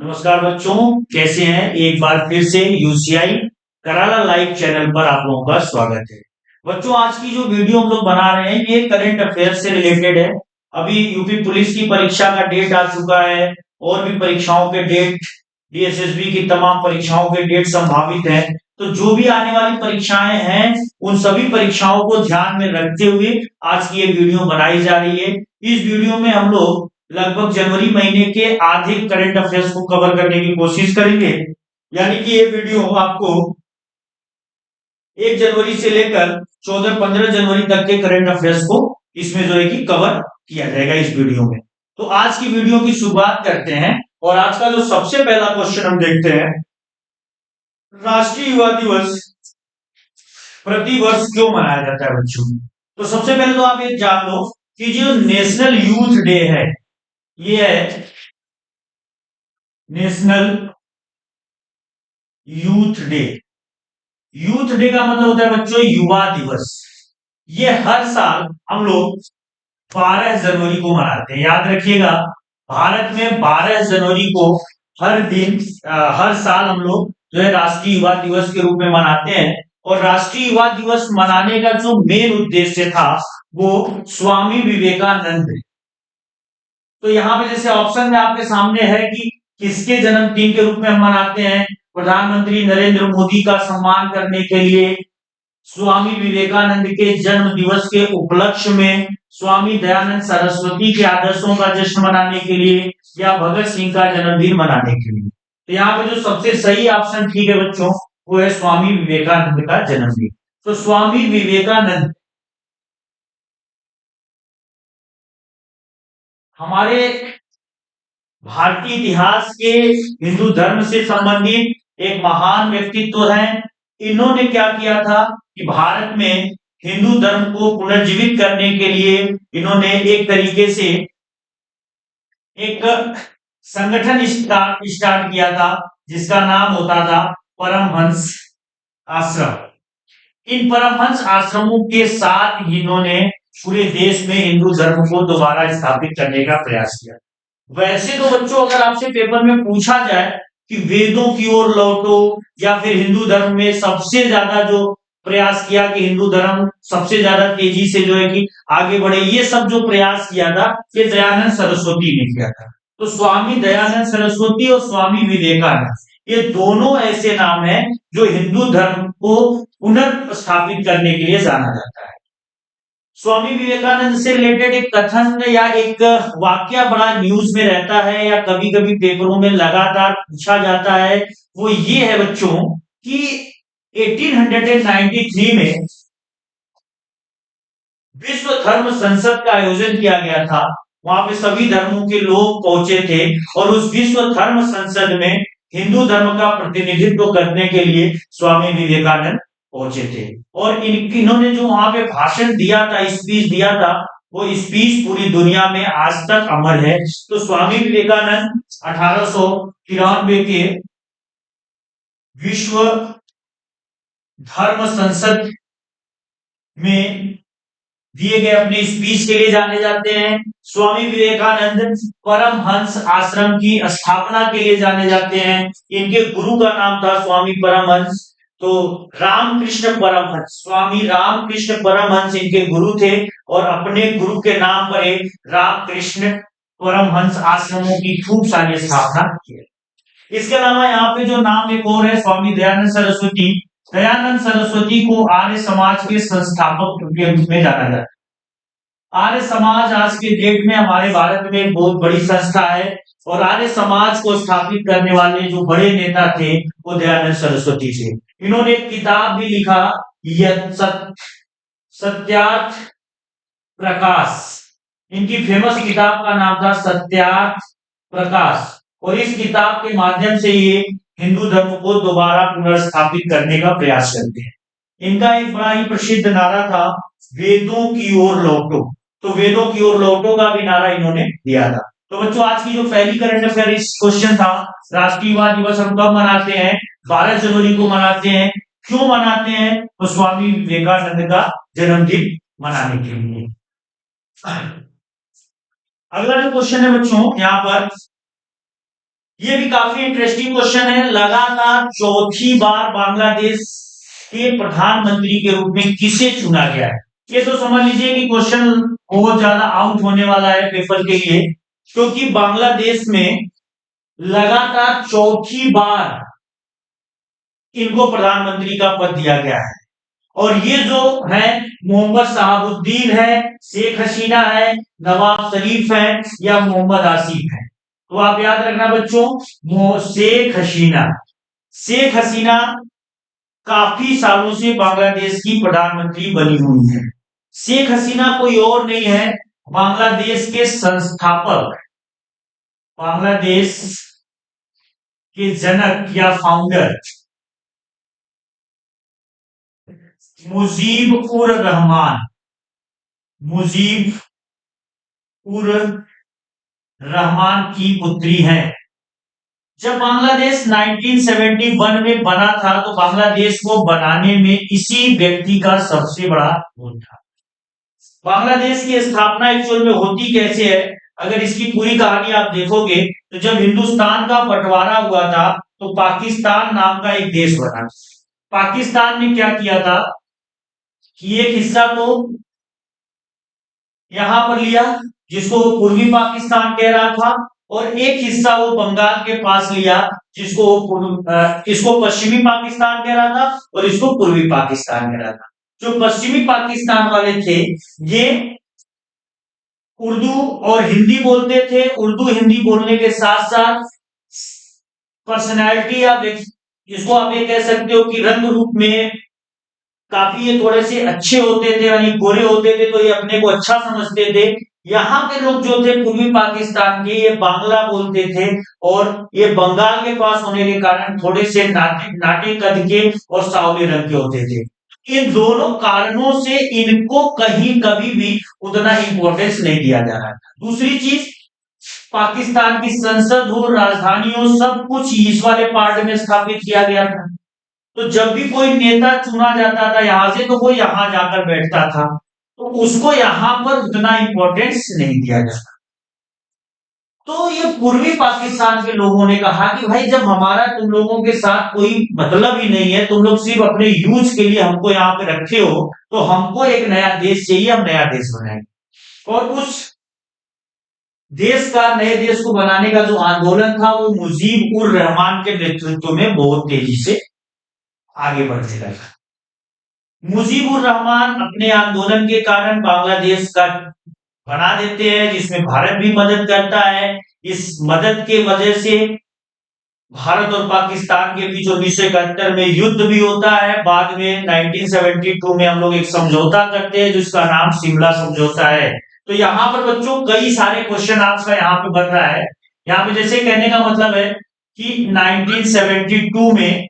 नमस्कार बच्चों, कैसे हैं? एक बार फिर से यूसीआई कराला लाइव चैनल पर आप लोगों का स्वागत है। बच्चों, आज की जो वीडियो हम लोग बना रहे हैं ये करंट अफेयर से रिलेटेड है। अभी यूपी पुलिस की परीक्षा का डेट आ चुका है और भी परीक्षाओं के डेट, डीएसएसबी की तमाम परीक्षाओं के डेट संभावित है। तो जो भी आने वाली परीक्षाएं हैं उन सभी परीक्षाओं को ध्यान में रखते हुए आज की ये वीडियो बनाई जा रही है। इस वीडियो में हम लोग लगभग जनवरी महीने के आधे करंट अफेयर्स को कवर करने की कोशिश करेंगे। यानी कि ये वीडियो आपको 1 जनवरी से लेकर 14-15 जनवरी तक के करंट अफेयर्स को इसमें जो है कि कवर किया जाएगा इस वीडियो में। तो आज की वीडियो की शुरुआत करते हैं और आज का जो सबसे पहला क्वेश्चन हम देखते हैं, राष्ट्रीय युवा दिवस प्रति वर्ष क्यों मनाया जाता है बच्चों? तो सबसे पहले तो आप ये जान लो कि जो नेशनल यूथ डे है ये है national youth day. Youth day का मतलब होता है बच्चों युवा दिवस। ये हर साल हम लोग 12 जनवरी को मनाते हैं। याद रखिएगा, भारत में 12 जनवरी को हर दिन हर साल हम लोग जो है राष्ट्रीय युवा दिवस के रूप में मनाते हैं। और राष्ट्रीय युवा दिवस मनाने का जो मेन उद्देश्य था वो स्वामी विवेकानंद। तो यहाँ पे जैसे ऑप्शन में आपके सामने है कि किसके जन्मदिन के रूप में हम मनाते हैं? प्रधानमंत्री नरेंद्र मोदी का सम्मान करने के लिए, स्वामी विवेकानंद के जन्म दिवस के उपलक्ष्य में, स्वामी दयानंद सरस्वती के आदर्शों का जश्न मनाने के लिए, या भगत सिंह का जन्मदिन मनाने के लिए। तो यहाँ पे जो सबसे सही ऑप्शन ठीक है बच्चों वो है स्वामी विवेकानंद का जन्मदिन। तो स्वामी विवेकानंद हमारे भारतीय इतिहास के हिंदू धर्म से संबंधित एक महान व्यक्तित्व हैं। इन्होंने क्या किया था कि भारत में हिंदू धर्म को पुनर्जीवित करने के लिए इन्होंने एक तरीके से एक संगठन स्टार्ट किया था जिसका नाम होता था परमहंस आश्रम। इन परमहंस आश्रमों के साथ इन्होंने पूरे देश में हिंदू धर्म को दोबारा स्थापित करने का प्रयास किया। वैसे तो बच्चों अगर आपसे पेपर में पूछा जाए कि वेदों की ओर लौटो या फिर हिंदू धर्म में सबसे ज्यादा जो प्रयास किया कि हिंदू धर्म सबसे ज्यादा तेजी से जो है कि आगे बढ़े, ये सब जो प्रयास किया था ये दयानंद सरस्वती ने किया था। तो स्वामी दयानंद सरस्वती और स्वामी विवेकानंद ये दोनों ऐसे नाम हैं जो हिंदू धर्म को पुनर्स्थापित करने के लिए जाना जाता है। स्वामी विवेकानंद से रिलेटेड एक कथन या एक वाक्य बड़ा न्यूज में रहता है या कभी कभी पेपरों में लगातार पूछा जाता है। वो ये है बच्चों कि 1893 में विश्व धर्म संसद का आयोजन किया गया था। वहां पे सभी धर्मों के लोग पहुंचे थे और उस विश्व धर्म संसद में हिंदू धर्म का प्रतिनिधित्व करने के लिए स्वामी विवेकानंद पहुंचे थे। और इन्होंने जो वहां पे भाषण दिया था, स्पीच दिया था, वो स्पीच पूरी दुनिया में आज तक अमर है। तो स्वामी विवेकानंद 1893 के विश्व धर्म संसद में दिए गए अपने स्पीच के लिए जाने जाते हैं। स्वामी विवेकानंद परमहंस आश्रम की स्थापना के लिए जाने जाते हैं। इनके गुरु का नाम था स्वामी परमहंस। तो रामकृष्ण परमहंस, स्वामी रामकृष्ण परमहंस इनके गुरु थे और अपने गुरु के नाम पर एक रामकृष्ण परमहंस आश्रमों की खूब सारी स्थापना की। इसके अलावा यहाँ पे जो नाम एक और है स्वामी दयानंद सरस्वती। दयानंद सरस्वती को आर्य समाज के संस्थापक के रूप में जाना जाता है। आर्य समाज आज के डेट में हमारे भारत में बहुत बड़ी संस्था है और आर्य समाज को स्थापित करने वाले जो बड़े नेता थे वो दयानंद सरस्वती थे। इन्होंने एक किताब भी लिखा, सत्यार्थ प्रकाश। इनकी फेमस किताब का नाम था सत्यार्थ प्रकाश और इस किताब के माध्यम से ये हिंदू धर्म को दोबारा पुनर्स्थापित करने का प्रयास करते हैं। इनका एक बड़ा ही प्रसिद्ध नारा था, वेदों की ओर लौटो। तो वेदों की ओर लौटो का भी नारा इन्होंने दिया था। तो बच्चों आज की जो पहली करंट अफेयर क्वेश्चन था, राष्ट्रीय युवा दिवस हम कब मनाते हैं? 12 जनवरी को मनाते हैं। क्यों मनाते हैं? तो स्वामी विवेकानंद का जन्मदिन मनाने के लिए। अगला जो क्वेश्चन है बच्चों यहाँ पर, ये भी काफी इंटरेस्टिंग क्वेश्चन है। लगातार चौथी बार बांग्लादेश के प्रधानमंत्री के रूप में किसे चुना गया है? ये तो समझ लीजिए कि क्वेश्चन बहुत ज्यादा आउट होने वाला है पेपर के लिए, क्योंकि बांग्लादेश में लगातार चौथी बार इनको प्रधानमंत्री का पद दिया गया है। और ये जो है मोहम्मद शहाबुद्दीन है, शेख हसीना है, नवाज शरीफ है या मोहम्मद आसिफ है। तो आप याद रखना बच्चों, शेख हसीना। शेख हसीना काफी सालों से बांग्लादेश की प्रधानमंत्री बनी हुई है। शेख हसीना कोई और नहीं है, बांग्लादेश के संस्थापक, बांग्लादेश के जनक या फाउंडर मुजीब उर रहमान, मुजीब उर रहमान की पुत्री है। जब बांग्लादेश 1971 में बना था तो बांग्लादेश को बनाने में इसी व्यक्ति का सबसे बड़ा रोल था। बांग्लादेश की स्थापना एक्चुअल में होती कैसे है, अगर इसकी पूरी कहानी आप देखोगे तो जब हिंदुस्तान का बंटवारा हुआ था तो पाकिस्तान नाम का एक देश बना। पाकिस्तान ने क्या किया था कि एक हिस्सा तो यहां पर लिया जिसको वो पूर्वी पाकिस्तान कह रहा था, और एक हिस्सा वो बंगाल के पास लिया जिसको इसको पश्चिमी पाकिस्तान कह रहा था और इसको पूर्वी पाकिस्तान कह रहा था। जो पश्चिमी पाकिस्तान वाले थे ये उर्दू और हिंदी बोलते थे। उर्दू हिंदी बोलने के साथ साथ पर्सनैलिटी या जिसको आप ये कह सकते हो कि रंग रूप में काफी ये थोड़े से अच्छे होते थे, यानी गोरे होते थे, तो ये अपने को अच्छा समझते थे। यहाँ के लोग जो थे पूर्वी पाकिस्तान के, ये बांग्ला बोलते थे और ये बंगाल के पास होने के कारण थोड़े से नाटे कद के और सांवले रंग के होते थे। इन दोनों कारणों से इनको कहीं कभी भी उतना इंपॉर्टेंस नहीं दिया जा रहा था। दूसरी चीज, पाकिस्तान की संसद हो, राजधानियों, सब कुछ इस वाले पार्ट में स्थापित किया गया था। तो जब भी कोई नेता चुना जाता था यहां से तो वो यहां जाकर बैठता था, तो उसको यहां पर उतना इंपॉर्टेंस नहीं दिया जाता। तो ये पूर्वी पाकिस्तान के लोगों ने कहा कि भाई जब हमारा तुम लोगों के साथ कोई मतलब ही नहीं है, तुम लोग सिर्फ अपने यूज के लिए हमको यहाँ पे रखे हो, तो हमको एक नया देश चाहिए, हम नया देश बनाएंगे। और उस देश का, नए देश को बनाने का जो आंदोलन था वो मुजीब उर रहमान के नेतृत्व में बहुत तेजी से आगे बढ़ने लगा। मुजीबुर रहमान अपने आंदोलन के कारण बांग्लादेश का बना देते हैं, जिसमें भारत भी मदद करता है। इस मदद के वजह से भारत और पाकिस्तान के बीच 1971 में युद्ध भी होता है। बाद में 1972 में हम लोग एक समझौता करते हैं जिसका नाम शिमला समझौता है। तो यहाँ पर बच्चों कई सारे क्वेश्चन आपका यहाँ पे बन रहा है। यहाँ पे जैसे कहने का मतलब है कि 1972 में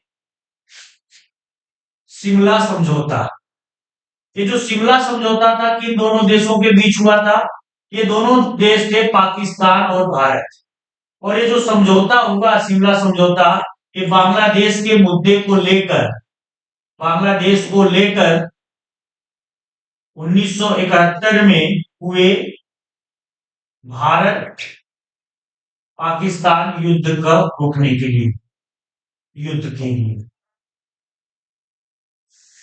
शिमला समझौता, ये जो शिमला समझौता था किन दोनों देशों के बीच हुआ था? ये दोनों देश थे पाकिस्तान और भारत। और ये जो समझौता हुआ शिमला समझौता, ये बांग्लादेश के मुद्दे को लेकर, बांग्लादेश को लेकर 1971 में हुए भारत पाकिस्तान युद्ध को रोकने के लिए, युद्ध के लिए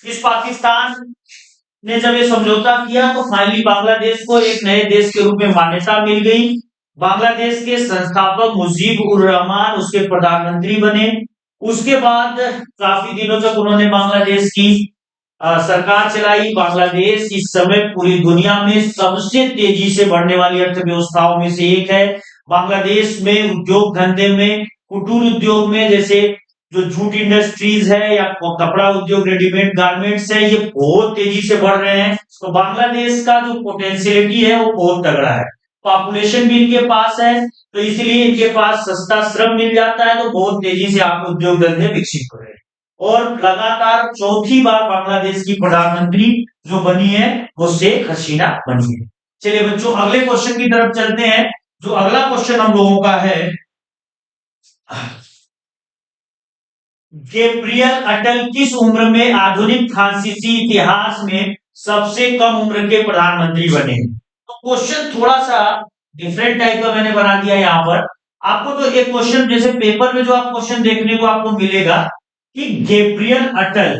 इस पाकिस्तान ने जब ये समझौता किया तो फाइनली बांग्लादेश को एक नए देश के रूप में मान्यता मिल गई। बांग्लादेश के संस्थापक मुजीब उर रहमान उसके प्रधानमंत्री बने। उसके बाद काफी दिनों तक उन्होंने बांग्लादेश की सरकार चलाई। बांग्लादेश इस समय पूरी दुनिया में सबसे तेजी से बढ़ने वाली अर्थव्यवस्थाओं में से एक है। बांग्लादेश में उद्योग धंधे में, कुटीर उद्योग में, जैसे जो जूट इंडस्ट्रीज है या कपड़ा उद्योग, रेडीमेड गारमेंट्स है, ये बहुत तेजी से बढ़ रहे हैं। तो बांग्लादेश का जो पोटेंशियलिटी है वो बहुत तगड़ा है। पॉपुलेशन भी इनके पास है, तो इसलिए इनके पास सस्ता श्रम मिल जाता है, तो बहुत तेजी से आपके उद्योग धंधे विकसित हो रहे हैं। और लगातार चौथी बार बांग्लादेश की प्रधानमंत्री जो बनी है वो शेख हसीना बनी है। चलिए बच्चों अगले क्वेश्चन की तरफ चलते हैं। जो अगला क्वेश्चन हम लोगों का है, गैब्रियल अटल किस उम्र में आधुनिक फ्रांसीसी इतिहास में सबसे कम उम्र के प्रधानमंत्री बने? तो क्वेश्चन थोड़ा सा डिफरेंट टाइप का मैंने बना दिया यहाँ पर। आपको तो एक क्वेश्चन जैसे पेपर में जो आप क्वेश्चन देखने को आपको मिलेगा कि गैब्रियल अटल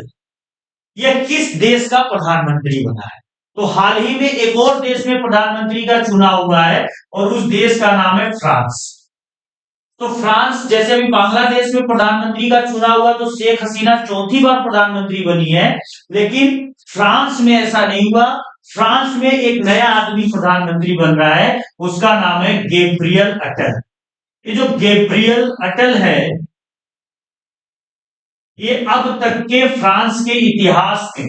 यह किस देश का प्रधानमंत्री बना है। तो हाल ही में एक और देश में प्रधानमंत्री का चुनाव हुआ है और उस देश का नाम है फ्रांस। तो फ्रांस जैसे अभी बांग्लादेश में प्रधानमंत्री का चुनाव हुआ तो शेख हसीना चौथी बार प्रधानमंत्री बनी है, लेकिन फ्रांस में ऐसा नहीं हुआ। फ्रांस में एक नया आदमी प्रधानमंत्री बन रहा है, उसका नाम है गैब्रियल अटल। ये जो गैब्रियल अटल है, ये अब तक के फ्रांस के इतिहास में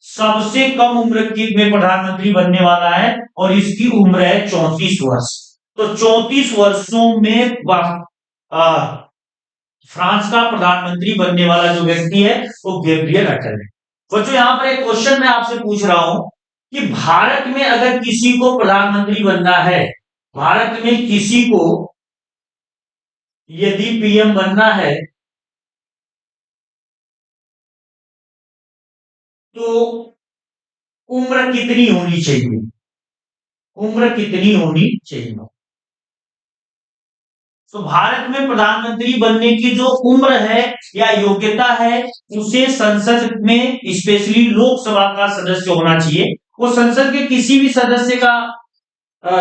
सबसे कम उम्र की में प्रधानमंत्री बनने वाला है और इसकी उम्र है 34 वर्ष। तो 34 वर्षों में फ्रांस का प्रधानमंत्री बनने वाला जो व्यक्ति है वो गैब्रियल अटल है। बच्चों यहाँ पर एक क्वेश्चन मैं आपसे पूछ रहा हूं कि भारत में अगर किसी को प्रधानमंत्री बनना है, भारत में किसी को यदि पीएम बनना है तो उम्र कितनी होनी चाहिए, उम्र कितनी होनी चाहिए। तो भारत में प्रधानमंत्री बनने की जो उम्र है या योग्यता है, उसे संसद में स्पेशली लोकसभा का सदस्य होना चाहिए। वो संसद के किसी भी सदस्य का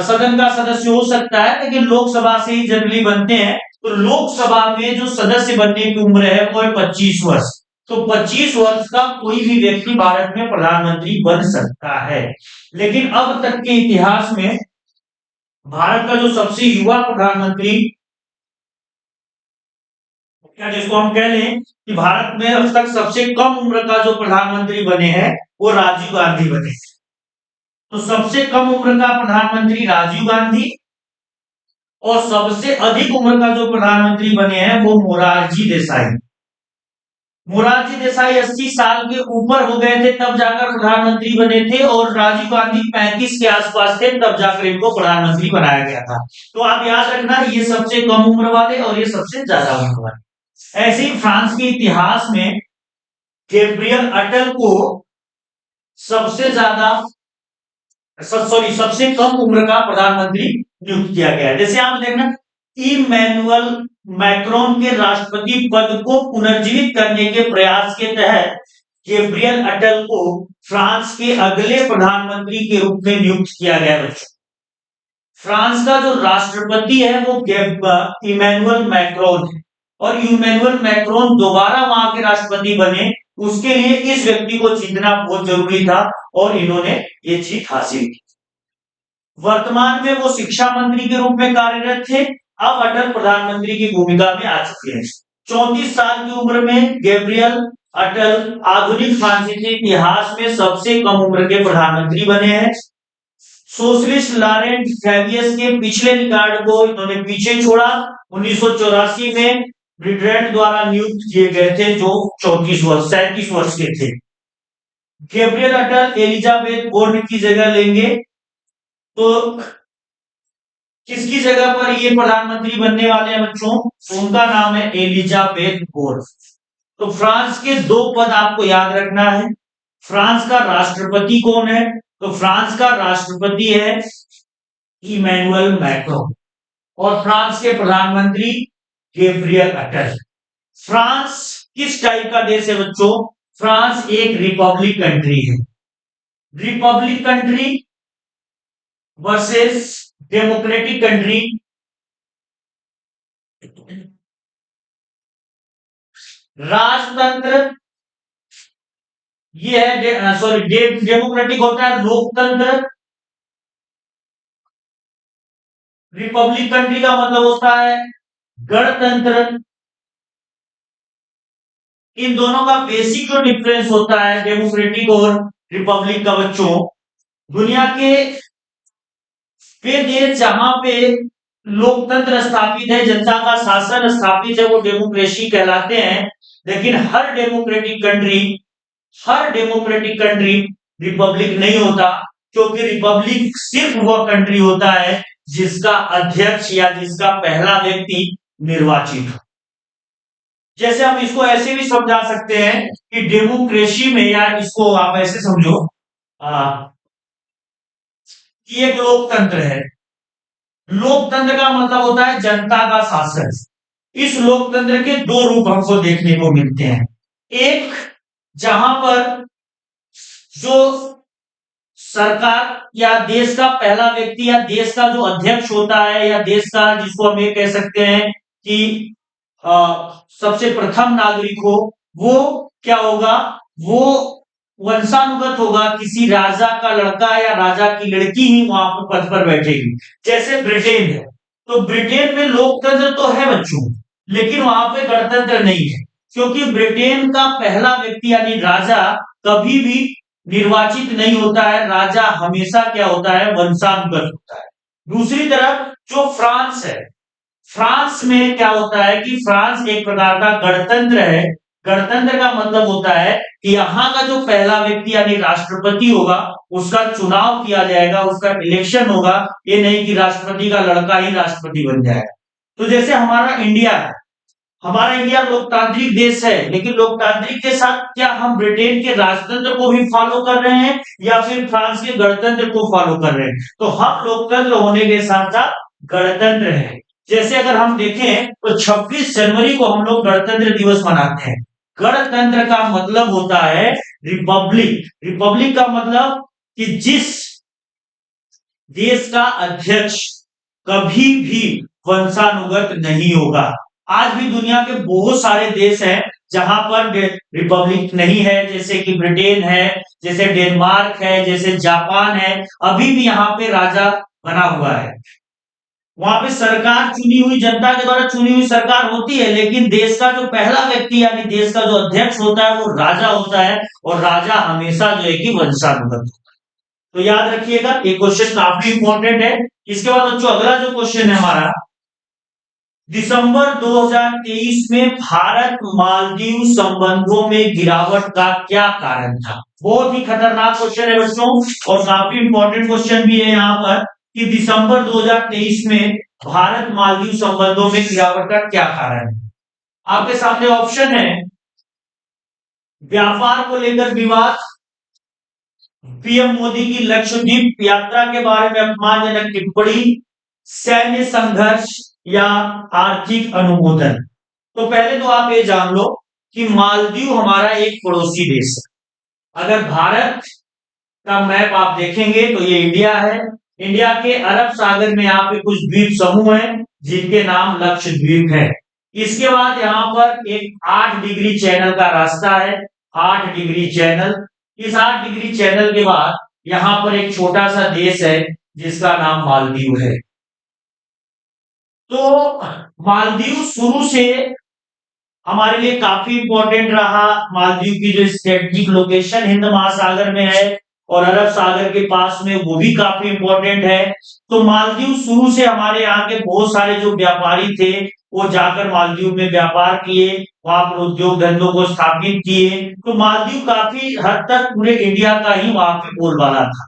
सदन का सदस्य हो सकता है, लेकिन लोकसभा से ही जनरली बनते हैं। तो लोकसभा में जो सदस्य बनने की उम्र है वो है 25 वर्ष। तो 25 वर्ष का कोई भी व्यक्ति भारत में प्रधानमंत्री बन सकता है। लेकिन अब तक के इतिहास में भारत का जो सबसे युवा प्रधानमंत्री, क्या जिसको हम कह लें कि भारत में अब तक सबसे कम उम्र का जो प्रधानमंत्री बने हैं वो राजीव गांधी बने। तो सबसे कम उम्र का प्रधानमंत्री राजीव गांधी और सबसे अधिक उम्र का जो प्रधानमंत्री बने हैं वो मोरारजी देसाई। मोरारजी देसाई 80 साल के ऊपर हो गए थे तब जाकर प्रधानमंत्री बने थे और राजीव गांधी 35 के आसपास थे तब जाकर इनको प्रधानमंत्री बनाया गया था। तो आप याद रखना, ये सबसे कम उम्र वाले और ये सबसे ज्यादा उम्र वाले। ऐसे ही फ्रांस के इतिहास में गैब्रियल अटल को सबसे ज्यादा सबसे कम उम्र का प्रधानमंत्री नियुक्त किया गया है। जैसे आप देखना, इमैनुअल मैक्रोन के राष्ट्रपति पद को पुनर्जीवित करने के प्रयास के तहत गैब्रियल अटल को फ्रांस के अगले प्रधानमंत्री के रूप में नियुक्त किया गया है। फ्रांस का जो राष्ट्रपति है वो इमैनुअल मैक्रोन है और इमैनुअल मैक्रोन दोबारा वहां के राष्ट्रपति बने, उसके लिए इस व्यक्ति को जीतना बहुत जरूरी था और इन्होंने ये जीत हासिल की। वर्तमान में वो शिक्षा मंत्री के रूप में कार्यरत थे, अब अटल प्रधानमंत्री की भूमिका में आ चुके हैं। 34 साल की उम्र में गैब्रियल अटल आधुनिक फ्रांसीसी इतिहास में सबसे कम उम्र के प्रधानमंत्री बने हैं। सोशलिस्ट लॉरेंट फैबियस के पिछले रिकॉर्ड को इन्होंने पीछे छोड़ा। 1984 में ब्रिटेन द्वारा नियुक्त किए गए थे जो 37 वर्ष के थे। गैब्रियल अटल एलिजाबेथ बोर्न की जगह लेंगे। तो किसकी जगह पर ये प्रधानमंत्री बनने वाले हैं बच्चों? उनका नाम है एलिजाबेथ बोर्न। तो फ्रांस के दो पद आपको याद रखना है। फ्रांस का राष्ट्रपति कौन है? तो फ्रांस का राष्ट्रपति है इमैनुअल मैक्रोन और फ्रांस के प्रधानमंत्री गैब्रियल अटल। फ्रांस किस टाइप का देश है बच्चों? फ्रांस एक रिपब्लिक कंट्री है। Republic country versus democratic country. राजतंत्र ये है, सॉरी डेमोक्रेटिक होता है लोकतंत्र। रिपब्लिक कंट्री का मतलब होता है गणतंत्र। इन दोनों का बेसिक जो डिफरेंस होता है डेमोक्रेटिक और रिपब्लिक का बच्चों, दुनिया के वे देश जहां पे लोकतंत्र स्थापित है, जनता का शासन स्थापित है, वो डेमोक्रेसी कहलाते हैं। लेकिन हर डेमोक्रेटिक कंट्री रिपब्लिक नहीं होता, क्योंकि रिपब्लिक सिर्फ वह कंट्री होता है जिसका अध्यक्ष या जिसका पहला व्यक्ति निर्वाचित हो। जैसे हम इसको ऐसे भी समझा सकते हैं कि डेमोक्रेसी में, या इसको आप ऐसे समझो कि एक लोकतंत्र है, लोकतंत्र का मतलब होता है जनता का शासन। इस लोकतंत्र के दो रूप हमको देखने को मिलते हैं। एक, जहां पर जो सरकार या देश का पहला व्यक्ति या देश का जो अध्यक्ष होता है या देश का, जिसको हम ये कह सकते हैं कि सबसे प्रथम नागरिक हो, वो क्या होगा, वो वंशानुगत होगा, किसी राजा का लड़का या राजा की लड़की ही वहां पर पद पर बैठेगी। जैसे ब्रिटेन है, तो ब्रिटेन में लोकतंत्र तो है बच्चों, लेकिन वहां पे गणतंत्र नहीं है, क्योंकि ब्रिटेन का पहला व्यक्ति यानी राजा कभी भी निर्वाचित नहीं होता है। राजा हमेशा क्या होता है, वंशानुगत होता है। दूसरी तरफ जो फ्रांस है, फ्रांस में क्या होता है कि फ्रांस एक प्रकार का गणतंत्र है। गणतंत्र का मतलब होता है कि यहाँ का जो पहला व्यक्ति यानी राष्ट्रपति होगा, उसका चुनाव किया जाएगा, उसका इलेक्शन होगा। ये नहीं कि राष्ट्रपति का लड़का ही राष्ट्रपति बन जाएगा। तो जैसे हमारा इंडिया है, हमारा इंडिया लोकतांत्रिक देश है, लेकिन लोकतांत्रिक के साथ क्या हम ब्रिटेन के राजतंत्र को भी फॉलो कर रहे हैं या फिर फ्रांस के गणतंत्र को फॉलो कर रहे हैं? तो हम लोकतंत्र होने के साथ साथ गणतंत्र है। जैसे अगर हम देखें तो 26 जनवरी को हम लोग गणतंत्र दिवस मनाते हैं। गणतंत्र का मतलब होता है रिपब्लिक। रिपब्लिक का मतलब कि जिस देश का अध्यक्ष कभी भी वंशानुगत नहीं होगा। आज भी दुनिया के बहुत सारे देश हैं जहां पर रिपब्लिक नहीं है, जैसे कि ब्रिटेन है, जैसे डेनमार्क है, जैसे जापान है। अभी भी यहाँ पे राजा बना हुआ है। वहां पे सरकार चुनी हुई, जनता के द्वारा चुनी हुई सरकार होती है, लेकिन देश का जो पहला व्यक्ति यानी देश का जो अध्यक्ष होता है वो राजा होता है, और राजा हमेशा जो है कि वंशानुगत होता है। तो याद रखिएगा, ये क्वेश्चन काफी इंपॉर्टेंट है। इसके बाद बच्चों अगला जो क्वेश्चन है हमारा, दिसंबर 2023 में भारत मालदीव संबंधों में गिरावट का क्या कारण था? बहुत ही खतरनाक क्वेश्चन है बच्चों, और काफी इंपॉर्टेंट क्वेश्चन भी है यहाँ पर कि दिसंबर 2023 में भारत मालदीव संबंधों में गिरावट का क्या कारण है। आपके सामने ऑप्शन है, व्यापार को लेकर विवाद, पीएम मोदी की लक्षद्वीप यात्रा के बारे में अपमानजनक टिप्पणी, सैन्य संघर्ष या आर्थिक अनुमोदन। तो पहले तो आप ये जान लो कि मालदीव हमारा एक पड़ोसी देश है। अगर भारत का मैप आप देखेंगे तो ये इंडिया है। इंडिया के अरब सागर में यहाँ पे कुछ द्वीप समूह हैं जिनके नाम लक्षद्वीप है। इसके बाद यहाँ पर एक 8 डिग्री चैनल का रास्ता है, 8 डिग्री चैनल। इस 8 डिग्री चैनल के बाद यहाँ पर एक छोटा सा देश है जिसका नाम मालदीव है। तो मालदीव शुरू से हमारे लिए काफी इंपॉर्टेंट रहा। मालदीव की जो स्ट्रेटेजिक लोकेशन हिंद महासागर में है और अरब सागर के पास में, वो भी काफी इंपॉर्टेंट है। तो मालदीव शुरू से हमारे यहाँ के बहुत सारे जो व्यापारी थे वो जाकर मालदीव में व्यापार किए, वहां पर उद्योग धंधों को स्थापित किए। तो मालदीव काफी हद तक पूरे इंडिया का ही वहां पे बोलबाला था।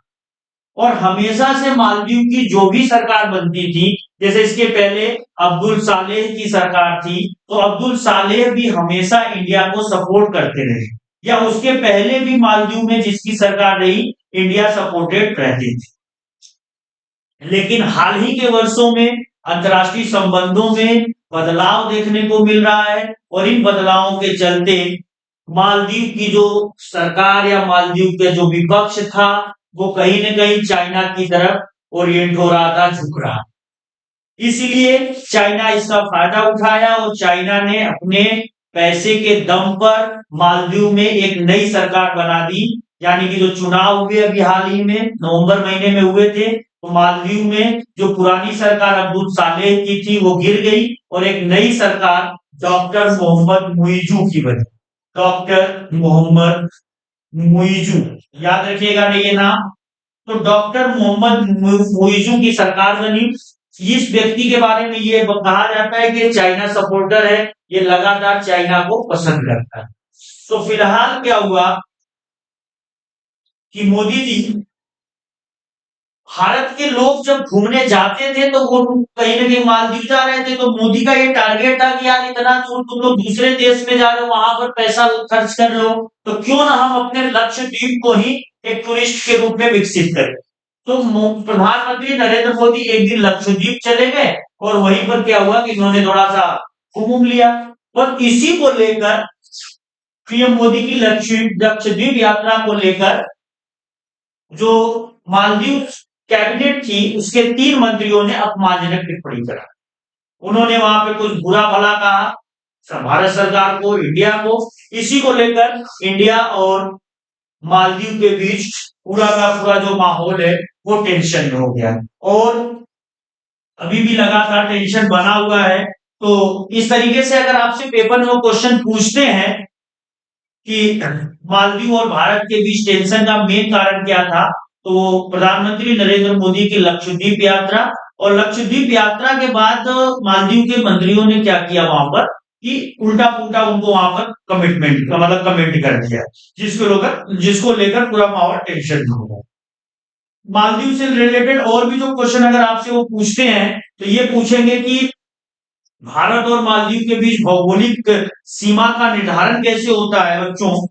और हमेशा से मालदीव की जो भी सरकार बनती थी, जैसे इसके पहले अब्दुल सालेह की सरकार थी, तो अब्दुल सालेह भी हमेशा इंडिया को सपोर्ट करते रहे, या उसके पहले भी मालदीव में जिसकी सरकार रही, इंडिया सपोर्टेड रहती थी। लेकिन हाल ही के वर्षों में अंतर्राष्ट्रीय संबंधों में बदलाव देखने को मिल रहा है, और इन बदलावों के चलते मालदीव की जो सरकार या मालदीव के जो विपक्ष था वो कहीं न कहीं चाइना की तरफ ओरिएंट हो रहा था, झुक रहा। इसलिए चाइना इसका फायदा उठाया और चाइना ने अपने पैसे के दम पर मालदीव में एक नई सरकार बना दी। यानी कि जो चुनाव हुए अभी हाल ही में नवंबर महीने में हुए थे, तो मालदीव में जो पुरानी सरकार अब्दुल सालेह की थी वो गिर गई और एक नई सरकार डॉक्टर मोहम्मद मुइजू की बनी। डॉक्टर मोहम्मद मुइजू, याद रखिएगा ना ये नाम। तो डॉक्टर मोहम्मद मुइजू की सरकार बनी। इस व्यक्ति के बारे में ये कहा जाता है कि चाइना सपोर्टर है, ये लगातार चाइना को पसंद करता है। तो फिलहाल क्या हुआ कि मोदी जी, भारत के लोग जब घूमने जाते थे तो वो कहीं ना कहीं मालदीव जा रहे थे, तो मोदी का ये टारगेट था कि यार इतना दूर तुम लोग दूसरे देश में जा रहे हो, वहां पर पैसा खर्च कर रहे हो, तो क्यों ना हम अपने लक्षद्वीप को ही एक टूरिस्ट के रूप में विकसित करें। तो प्रधानमंत्री नरेंद्र मोदी एक दिन लक्षद्वीप चले गए और वहीं पर क्या हुआ कि इन्होंने थोड़ा सा घूम लिया। और इसी को लेकर पीएम मोदी की लक्षद्वीप यात्रा को लेकर जो मालदीव कैबिनेट थी उसके 3 मंत्रियों ने अपमानजनक टिप्पणी करा। उन्होंने वहां पे कुछ बुरा भला कहा भारत सरकार को, इंडिया को। इसी को लेकर इंडिया और मालदीव के बीच पूरा का पूरा जो माहौल है वो टेंशन में हो गया और अभी भी लगातार टेंशन बना हुआ है। तो इस तरीके से अगर आपसे पेपर में वो क्वेश्चन पूछते हैं कि मालदीव और भारत के बीच टेंशन का मेन कारण क्या था, तो प्रधानमंत्री नरेंद्र मोदी की लक्षद्वीप यात्रा। और लक्षद्वीप यात्रा के बाद मालदीव के मंत्रियों ने क्या किया वहां पर कि उल्टा पुल्टा उनको वहां पर कमिटमेंट मतलब कमेंट कर दिया, जिसको लेकर पूरा माहौल टेंशन में हो गया। मालदीव से रिलेटेड और भी जो क्वेश्चन अगर आपसे वो पूछते हैं तो ये पूछेंगे कि भारत और मालदीव के बीच भौगोलिक सीमा का निर्धारण कैसे होता है बच्चों,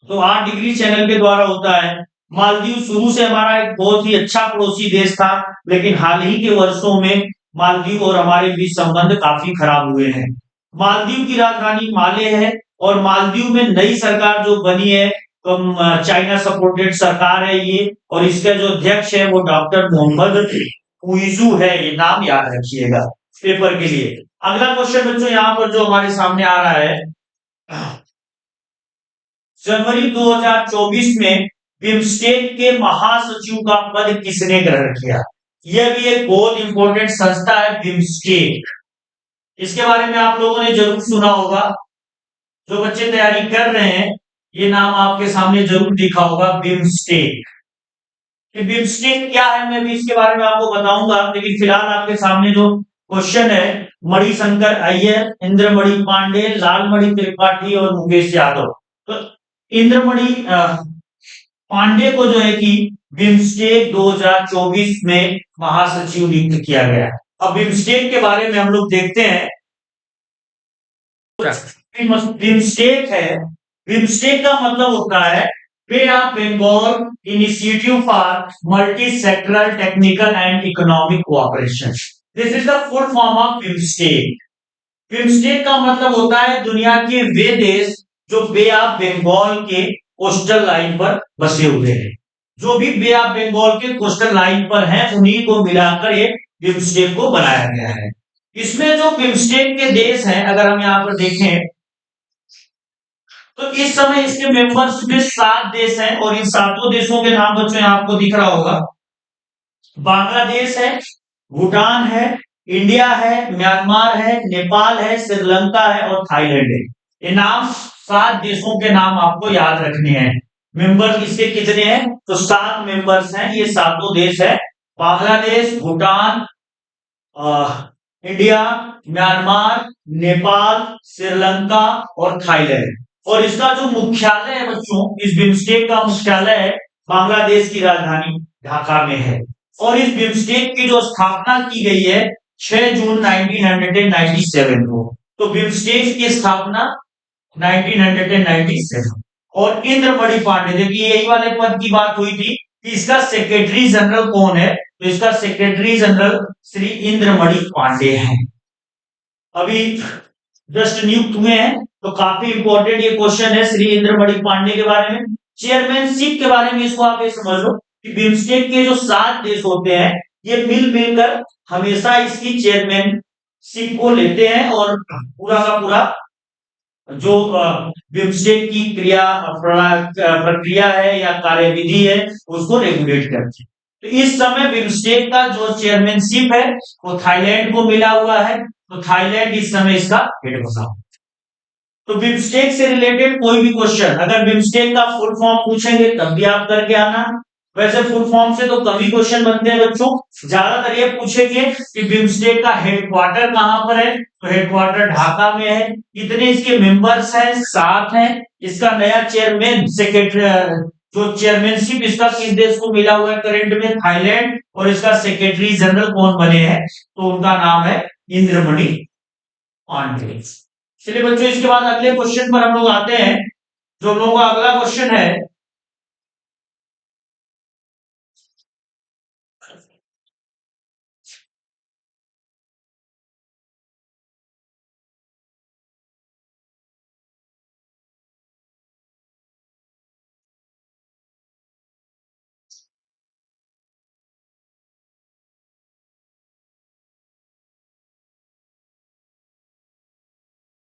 तो 8 डिग्री चैनल के द्वारा होता है। मालदीव शुरू से हमारा एक बहुत ही अच्छा पड़ोसी देश था, लेकिन हाल ही के वर्षों में मालदीव और हमारे बीच संबंध काफी खराब हुए हैं। मालदीव की राजधानी माले है और मालदीव में नई सरकार जो बनी है तो चाइना सपोर्टेड सरकार है ये, और इसका जो अध्यक्ष है वो डॉक्टर मोहम्मद हुइजू है, ये नाम याद रखिएगा पेपर के लिए। अगला क्वेश्चन बच्चों यहाँ पर जो हमारे सामने आ रहा है, जनवरी 2024 में बिम्स्टेक के महासचिव का पद किसने ग्रहण किया? यह भी एक बहुत इंपॉर्टेंट संस्था है बिम्स्टेक। इसके बारे में आप लोगों ने जरूर सुना होगा, जो बच्चे तैयारी कर रहे हैं ये नाम आपके सामने जरूर दिखा होगा बिम्स्टेक। बिम्स्टेक क्या है मैं भी इसके बारे में आपको बताऊंगा, लेकिन फिलहाल आपके सामने जो क्वेश्चन है, मणिशंकर अय्यर, इंद्रमणि पांडे, लालमणि त्रिपाठी और मुकेश यादव। तो इंद्रमणि पांडे को जो है कि बिम्स्टेक 2024 में महासचिव नियुक्त किया गया। अब बिम्स्टेक के बारे में हम लोग देखते हैं। बिम्स्टेक है, बिम्स्टेक का मतलब होता है bay of Bengal initiative for multi sectoral technical and economic cooperation. This is the full form of BIMSTEC. BIMSTEC का मतलब होता है दुनिया के वे देश जो बे ऑफ बंगाल के कोस्टल लाइन पर बसे हुए हैं। जो भी बे ऑफ बंगाल के कोस्टल लाइन पर हैं उन्हीं को मिलाकर ये बिम्स्टेक को बनाया गया है। इसमें जो बिम्स्टेक के देश हैं अगर हम यहाँ पर देखें तो इस समय इसके मेंबर्स में 7 देश हैं और इन 7 देशों के नाम बच्चों आपको दिख रहा होगा। बांग्लादेश है, भूटान है, इंडिया है, म्यांमार है, नेपाल है, श्रीलंका है और थाईलैंड है। ये नाम 7 देशों के नाम आपको याद रखने हैं। मेंबर इसके कितने हैं, तो 7 मेंबर्स हैं। ये 7 देश है, बांग्लादेश, भूटान, इंडिया, म्यांमार, नेपाल, श्रीलंका और थाईलैंड। और इसका जो मुख्यालय है बच्चों, इस बिम्स्टेक का मुख्यालय है बांग्लादेश की राजधानी ढाका में है। और इस बिम्स्टेक की जो स्थापना की गई है 6 जून 1997 को। तो बिम्स्टेक की स्थापना 1997। और इंद्रमणि पांडे, देखिए यही वाले पद की बात हुई थी कि इसका सेक्रेटरी जनरल कौन है, तो इसका सेक्रेटरी जनरल श्री इंद्रमणि पांडे हैं, अभी जस्ट नियुक्त हुए हैं। तो काफी इंपॉर्टेंट ये क्वेश्चन है श्री इंद्रमणि पांडे के बारे में। चेयरमैनशिप के बारे में इसको आप ये समझ लो कि बिम्स्टेक के जो 7 देश होते हैं ये मिलकर हमेशा इसकी चेयरमैनशिप को लेते हैं और पूरा का पूरा जो बिम्स्टेक की प्रक्रिया है या कार्यविधि है उसको रेगुलेट करते हैं। तो इस समय बिम्स्टेक का जो चेयरमैनशिप है वो थाईलैंड को मिला हुआ है, तो थाईलैंड इस समय इसका हेड बना। तो बिम्स्टेक से रिलेटेड कोई भी क्वेश्चन अगर बिम्स्टेक का फुल फॉर्म पूछेंगे तब भी आप करके आना। वैसे फुल फॉर्म से तो कभी क्वेश्चन बनते हैं बच्चों, ज्यादातर ये पूछेंगे कि बिम्स्टेक का हेडक्वार्टर कहां पर है, तो हेडक्वार्टर ढाका में है। कितने इसके मेंबर्स हैं, 7 हैं। इसका नया चेयरमैन सेक्रेटरी जो चेयरमैनशिप इसका किस देश को मिला हुआ है करंट में, थाईलैंड। और इसका सेक्रेटरी जनरल कौन बने हैं, तो उनका नाम है इंद्रमणि पांडे। चलिए बच्चों इसके बाद अगले क्वेश्चन पर हम लोग आते हैं। जो हम लोगों का अगला क्वेश्चन है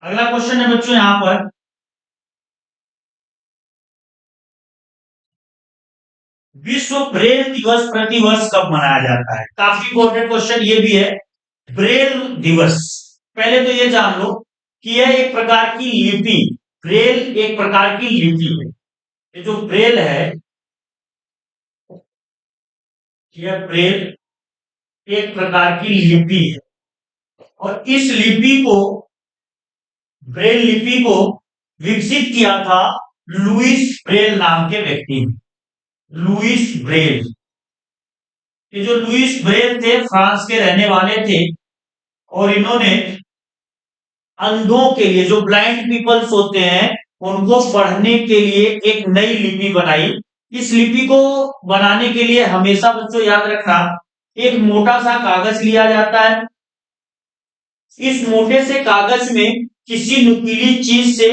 अगला क्वेश्चन है बच्चों यहां पर, विश्व ब्रेल दिवस प्रतिवर्ष कब मनाया जाता है? काफी इंपॉर्टेंट क्वेश्चन ये भी है। ब्रेल दिवस, पहले तो ये जान लो कि यह एक प्रकार की लिपि, ब्रेल एक प्रकार की लिपि है। ये जो ब्रेल है, यह ब्रेल एक प्रकार की लिपि है, और इस लिपि को, ब्रेल लिपि को विकसित किया था लुईस ब्रेल नाम के व्यक्ति ने। लुईस ब्रेल, ये जो लुईस ब्रेल थे फ्रांस के रहने वाले थे, और इन्होंने अंधों के लिए, जो ब्लाइंड पीपल्स होते हैं, उनको पढ़ने के लिए एक नई लिपि बनाई। इस लिपि को बनाने के लिए हमेशा बच्चों याद रखना, एक मोटा सा कागज लिया जाता है। इस मोटे से कागज में किसी नुकीली चीज से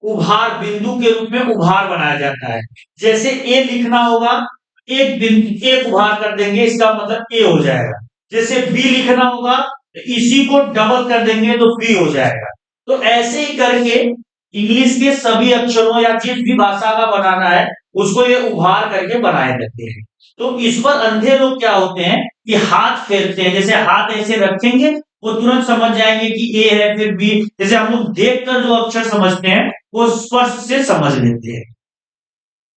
उभार, बिंदु के रूप में उभार बनाया जाता है। जैसे ए लिखना होगा, एक बिंदु, एक उभार कर देंगे, इसका मतलब ए हो जाएगा। जैसे बी लिखना होगा, इसी को डबल कर देंगे तो बी हो जाएगा। तो ऐसे ही करके इंग्लिश के सभी अक्षरों या जिस भी भाषा का बनाना है, उसको ये उभार करके बनाए जाते हैं। तो इस पर अंधे लोग क्या होते हैं कि हाथ फेरते हैं, जैसे हाथ ऐसे रखेंगे वो तुरंत समझ जाएंगे कि ए है, फिर बी। जैसे हम लोग देखकर जो अक्षर समझते हैं वो स्पर्श से समझ लेते हैं।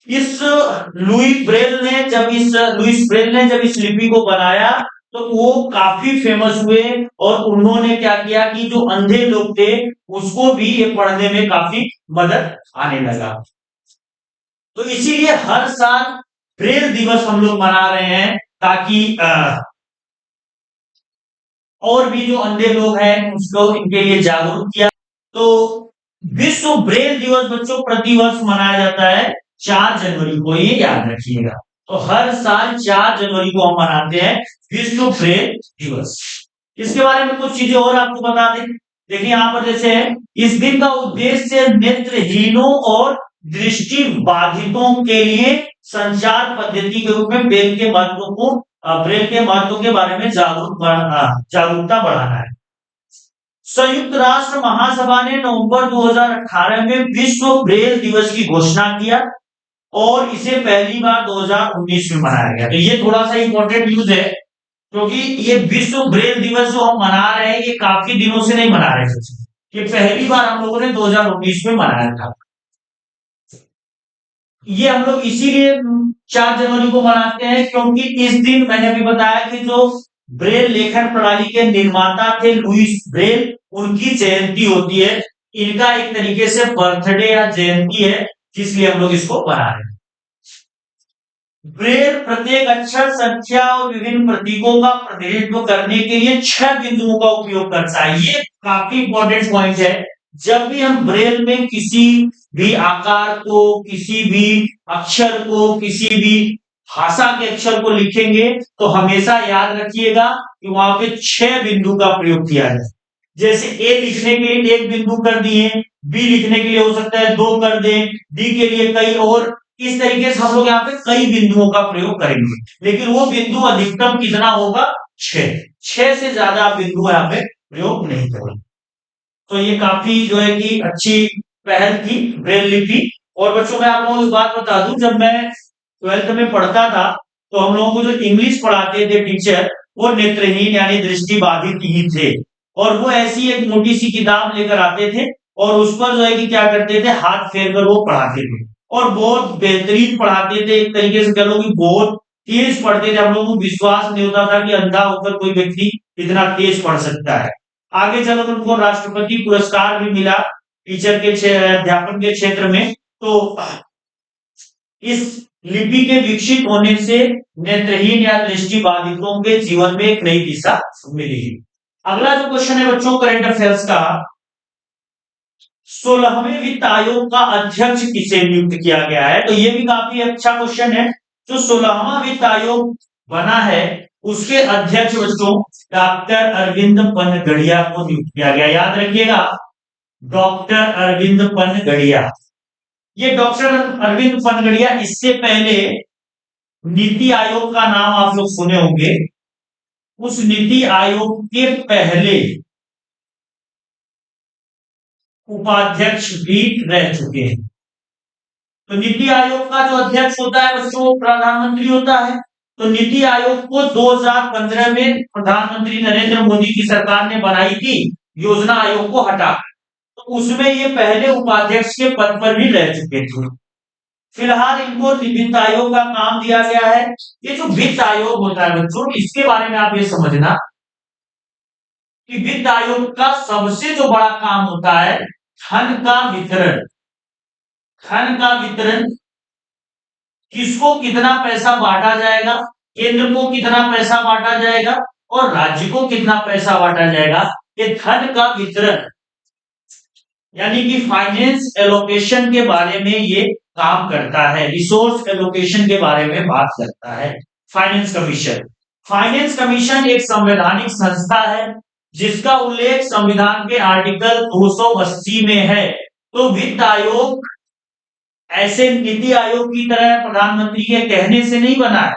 इस लुईस ब्रेल ने जब इस लिपि को बनाया तो वो काफी फेमस हुए, और उन्होंने क्या किया कि जो अंधे लोग थे उसको भी ये पढ़ने में काफी मदद आने लगा। तो इसीलिए हर साल ब्रेल दिवस हम लोग मना रहे हैं, ताकि और भी जो अंधे लोग हैं उसको इनके लिए जागरूक किया। तो विश्व ब्रेल दिवस बच्चों प्रतिवर्ष मनाया जाता है 4 जनवरी को, ये याद रखिएगा। तो हर साल 4 जनवरी को हम मनाते हैं विश्व ब्रेल दिवस। इसके बारे में कुछ चीजें और आपको बता दें। देखिए यहाँ पर जैसे है, इस दिन का उद्देश्य नेत्रहीनों और दृष्टि बाधितों के लिए संचार पद्धति के रूप में ब्रेल के महत्व के बारे में जागरूकता बढ़ाना है। संयुक्त राष्ट्र महासभा ने नवंबर 2018 में विश्व ब्रेल दिवस की घोषणा किया, और इसे पहली बार 2019 में मनाया गया। तो ये थोड़ा सा इंपॉर्टेंट न्यूज है, क्योंकि ये विश्व ब्रेल दिवस जो हम मना रहे हैं, ये काफी दिनों से नहीं मना रहे थे, ये पहली बार हम लोगों ने 2019 में मनाया था। ये हम लोग इसीलिए 4 जनवरी को मनाते हैं, क्योंकि इस दिन मैंने अभी बताया कि जो ब्रेल लेखन प्रणाली के निर्माता थे लुईस ब्रेल, उनकी जयंती होती है। इनका एक तरीके से बर्थडे या जयंती है, इसलिए हम लोग इसको मना रहे हैं। ब्रेल प्रत्येक अक्षर, संख्या और विभिन्न प्रतीकों का प्रतिनिधित्व करने के लिए 6 बिंदुओं का उपयोग करता है। ये काफी इंपॉर्टेंट पॉइंट है। जब भी हम ब्रेल में किसी भी आकार को, किसी भी अक्षर को, किसी भी भाषा के अक्षर को लिखेंगे, तो हमेशा याद रखिएगा कि वहां पे 6 बिंदु का प्रयोग किया जाए। जैसे ए लिखने के लिए 1 बिंदु कर दिए, बी लिखने के लिए हो सकता है 2 कर दें, डी के लिए कई, और इस तरीके से हम लोग यहाँ पे कई बिंदुओं का प्रयोग करेंगे। लेकिन वो बिंदु अधिकतम कितना होगा? 6। 6 से ज्यादा बिंदु यहाँ पे प्रयोग नहीं करेंगे। तो ये काफी जो है कि अच्छी पहल थी ब्रेल लिपि। और बच्चों मैं आप लोगों को बात बता दूं, जब मैं 12th में पढ़ता था तो हम लोगों को जो इंग्लिश पढ़ाते थे टीचर, वो नेत्रहीन यानी दृष्टि बाधित ही थे। और वो ऐसी एक मोटी सी किताब लेकर आते थे, और उस पर जो है कि क्या करते थे, हाथ फेर कर वो पढ़ाते थे, और बहुत बेहतरीन पढ़ाते थे। एक तरीके से कह लो कि बहुत तेज पढ़ते थे। हम लोगों को विश्वास नहीं होता था कि अंधा होकर कोई व्यक्ति इतना तेज पढ़ सकता है। आगे चलकर उनको राष्ट्रपति पुरस्कार भी मिला टीचर के अध्यापन के क्षेत्र में। तो इस लिपि के विकसित होने से नेत्रहीन या दृष्टि बाधितों के जीवन में एक नई दिशा मिली। अगला जो क्वेश्चन है बच्चों करंट अफेयर्स का, 16वें वित्त आयोग का अध्यक्ष किसे नियुक्त किया गया है? तो ये भी काफी अच्छा क्वेश्चन है। जो 16वां वित्त आयोग बना है, उसके अध्यक्ष बच्चों डॉक्टर अरविंद पनगड़िया को नियुक्त किया गया। याद रखिएगा, डॉक्टर अरविंद पनगड़िया। ये डॉक्टर अरविंद पनगड़िया, इससे पहले नीति आयोग का नाम आप लोग सुने होंगे। उस नीति आयोग के पहले उपाध्यक्ष भी रह चुके हैं। तो नीति आयोग का जो अध्यक्ष होता है बच्चों वो प्रधानमंत्री होता है। तो नीति आयोग को 2015 में प्रधानमंत्री नरेंद्र मोदी की सरकार ने बनाई थी, योजना आयोग को हटा। तो उसमें ये पहले उपाध्यक्ष के पद पर भी रह चुके थे। फिलहाल इनको वित्त आयोग का काम दिया गया है। ये जो वित्त आयोग होता है बच्चों, इसके बारे में आप ये समझना कि वित्त आयोग का सबसे जो बड़ा काम होता है धन का वितरण। धन का वितरण, किसको कितना पैसा बांटा जाएगा, केंद्र को कितना पैसा बांटा जाएगा और राज्य को कितना पैसा बांटा जाएगा, ये धन का वितरण यानी कि फाइनेंस एलोकेशन के बारे में ये काम करता है, रिसोर्स एलोकेशन के बारे में बात करता है फाइनेंस कमीशन। फाइनेंस कमीशन एक संवैधानिक संस्था है जिसका उल्लेख संविधान के आर्टिकल 280 में है। तो वित्त आयोग ऐसे नीति आयोग की तरह प्रधानमंत्री के कहने से नहीं बना है।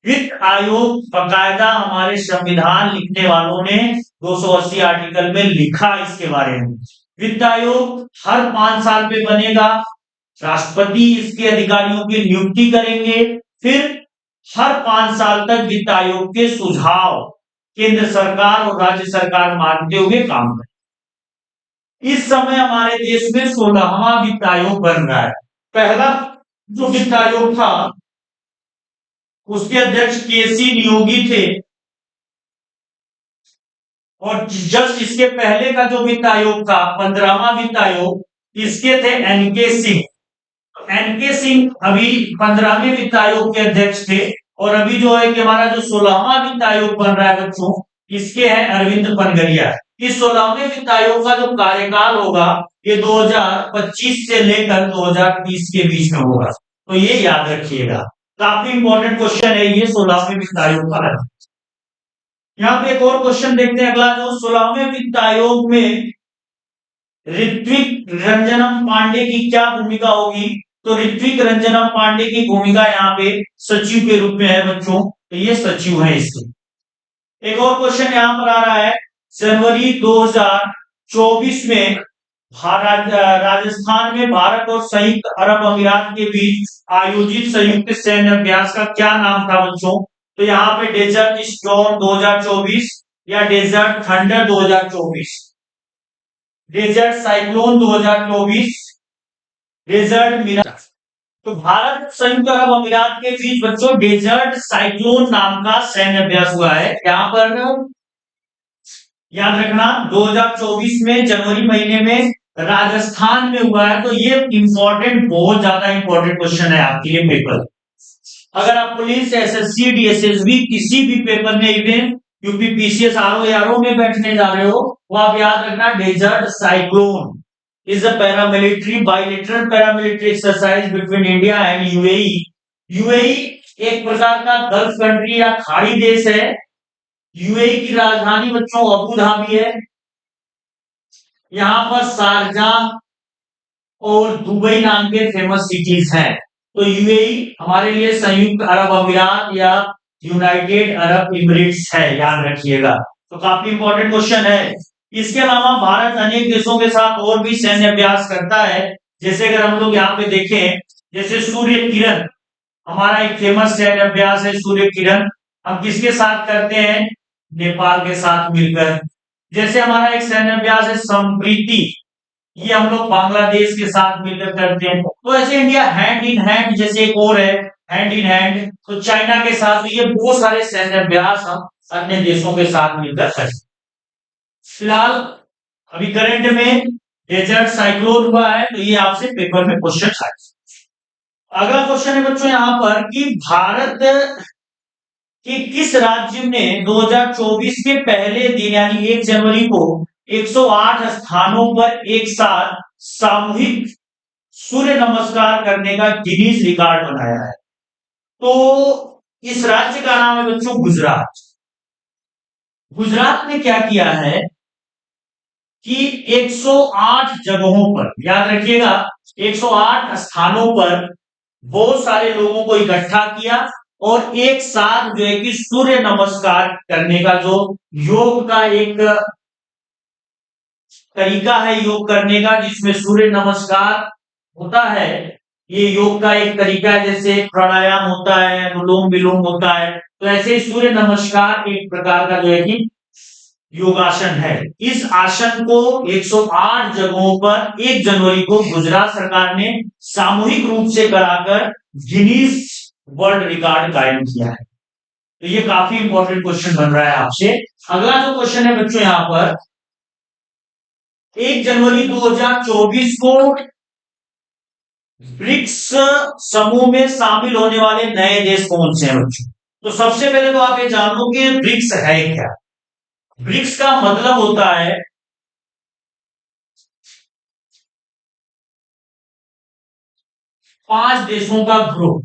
वित्त आयोग बकायदा हमारे संविधान लिखने वालों ने 280 आर्टिकल में लिखा इसके बारे में। वित्त आयोग हर 5 साल पे बनेगा, राष्ट्रपति इसके अधिकारियों की नियुक्ति करेंगे, फिर हर 5 साल तक वित्त आयोग के सुझाव केंद्र सरकार और राज्य सरकार मानते हुए काम करें। इस समय हमारे देश में 16वां वित्त आयोग बन रहा है। पहला जो वित्त आयोग था उसके अध्यक्ष केसी नियोगी थे और जस्ट इसके पहले का जो वित्त आयोग था 15वां वित्त आयोग, इसके थे एनके सिंह। एनके सिंह अभी 15वें वित्त आयोग के अध्यक्ष थे और अभी जो है कि हमारा जो 16वां वित्त आयोग बन रहा है बच्चों, इसके हैं अरविंद पनगरिया। इस 16वें वित्त आयोग का जो कार्यकाल होगा ये 2025 से लेकर 2030 के बीच में होगा, तो ये याद रखिएगा। काफी इंपॉर्टेंट क्वेश्चन है ये 16वें वित्त आयोग का। यहाँ पे एक और क्वेश्चन देखते हैं अगला, जो 16वें वित्त आयोग में ऋत्विक रंजनम पांडे की क्या भूमिका होगी। तो ऋत्विक रंजनम पांडे की भूमिका यहाँ पे सचिव के रूप में है बच्चों, तो ये सचिव है इसके। एक और क्वेश्चन यहाँ पर आ रहा है, जनवरी 2024 में राजस्थान में भारत और संयुक्त अरब अमीरात के बीच आयोजित संयुक्त सैन्य अभ्यास का क्या नाम था बच्चों। तो यहाँ पे डेजर्ट स्टॉर्म 2024 या desert thunder 2024, desert cyclone 2024, desert mirage. तो भारत संयुक्त अरब अमीरात के बीच बच्चों डेजर्ट साइक्लोन नाम का सैन्य अभ्यास हुआ है। यहाँ पर याद रखना 2024 में जनवरी महीने में राजस्थान में हुआ है। तो ये इंपॉर्टेंट, बहुत ज्यादा इंपॉर्टेंट क्वेश्चन है आपके लिए पेपर। अगर आप पुलिस, एसएससी, डीएसएसबी किसी भी पेपर में, इवन यूपीपीसीएस, आरओ में बैठने जा रहे हो, वो आप याद रखना desert cyclone is a paramilitary bilateral paramilitary exercise between India and UAE. UAE एक प्रकार का गल्फ कंट्री या खाड़ी देश है। यूएई की राजधानी बच्चों अबू धाबी है। यहाँ पर शारजाह और दुबई नाम के फेमस सिटीज हैं। तो यूएई हमारे लिए संयुक्त अरब अमीरात या यूनाइटेड अरब इमिरेट्स है, याद रखिएगा। तो काफी इंपॉर्टेंट क्वेश्चन है। इसके अलावा भारत अनेक देशों के साथ और भी सैन्य अभ्यास करता है। जैसे अगर हम लोग यहाँ पे देखें, जैसे सूर्य किरण हमारा एक फेमस सैन्य अभ्यास है। सूर्य किरण हम किसके साथ करते हैं, नेपाल के साथ मिलकर। जैसे हमारा एक सैन्य अभ्यास है संप्रीति, ये हम लोग बांग्लादेश के साथ मिलकर करते हैं। तो ऐसे इंडिया हैंड इन हैंड, जैसे एक और है हैंड इन हैंड, तो चाइना के साथ। तो ये बहुत सारे सैन्य अभ्यास हम अन्य देशों के साथ मिलकर करते हैं। फिलहाल अभी करंट में डेजर्ट साइक्लोन हुआ है, तो ये आपसे पेपर में क्वेश्चन आए। अगला क्वेश्चन है बच्चों यहाँ पर कि भारत कि किस राज्य ने 2024 के पहले दिन यानी 1 जनवरी को 108 स्थानों पर एक साथ सामूहिक सूर्य नमस्कार करने का गिनीज रिकॉर्ड बनाया है। तो इस राज्य का नाम है बच्चों गुजरात। गुजरात ने क्या किया है कि 108 जगहों पर, याद रखिएगा 108 स्थानों पर बहुत सारे लोगों को इकट्ठा किया और एक साथ जो है कि सूर्य नमस्कार करने का जो योग का एक तरीका है योग करने का, जिसमें सूर्य नमस्कार होता है। ये योग का एक तरीका है, जैसे प्राणायाम होता है, अनुलोम विलोम होता है, तो ऐसे ही सूर्य नमस्कार एक प्रकार का जो है कि योगासन है। इस आसन को 108 जगहों पर 1 जनवरी को गुजरात सरकार ने सामूहिक रूप से कराकर गिनीज वर्ल्ड रिकॉर्ड कायम किया है। तो ये काफी इंपॉर्टेंट क्वेश्चन बन रहा है आपसे। अगला जो क्वेश्चन है बच्चों, यहाँ पर 1 जनवरी 2024 को ब्रिक्स समूह में शामिल होने वाले नए देश कौन से हैं बच्चों? तो सबसे पहले तो आप ये जान लो कि ब्रिक्स है क्या। ब्रिक्स का मतलब होता है 5 देशों का ग्रुप।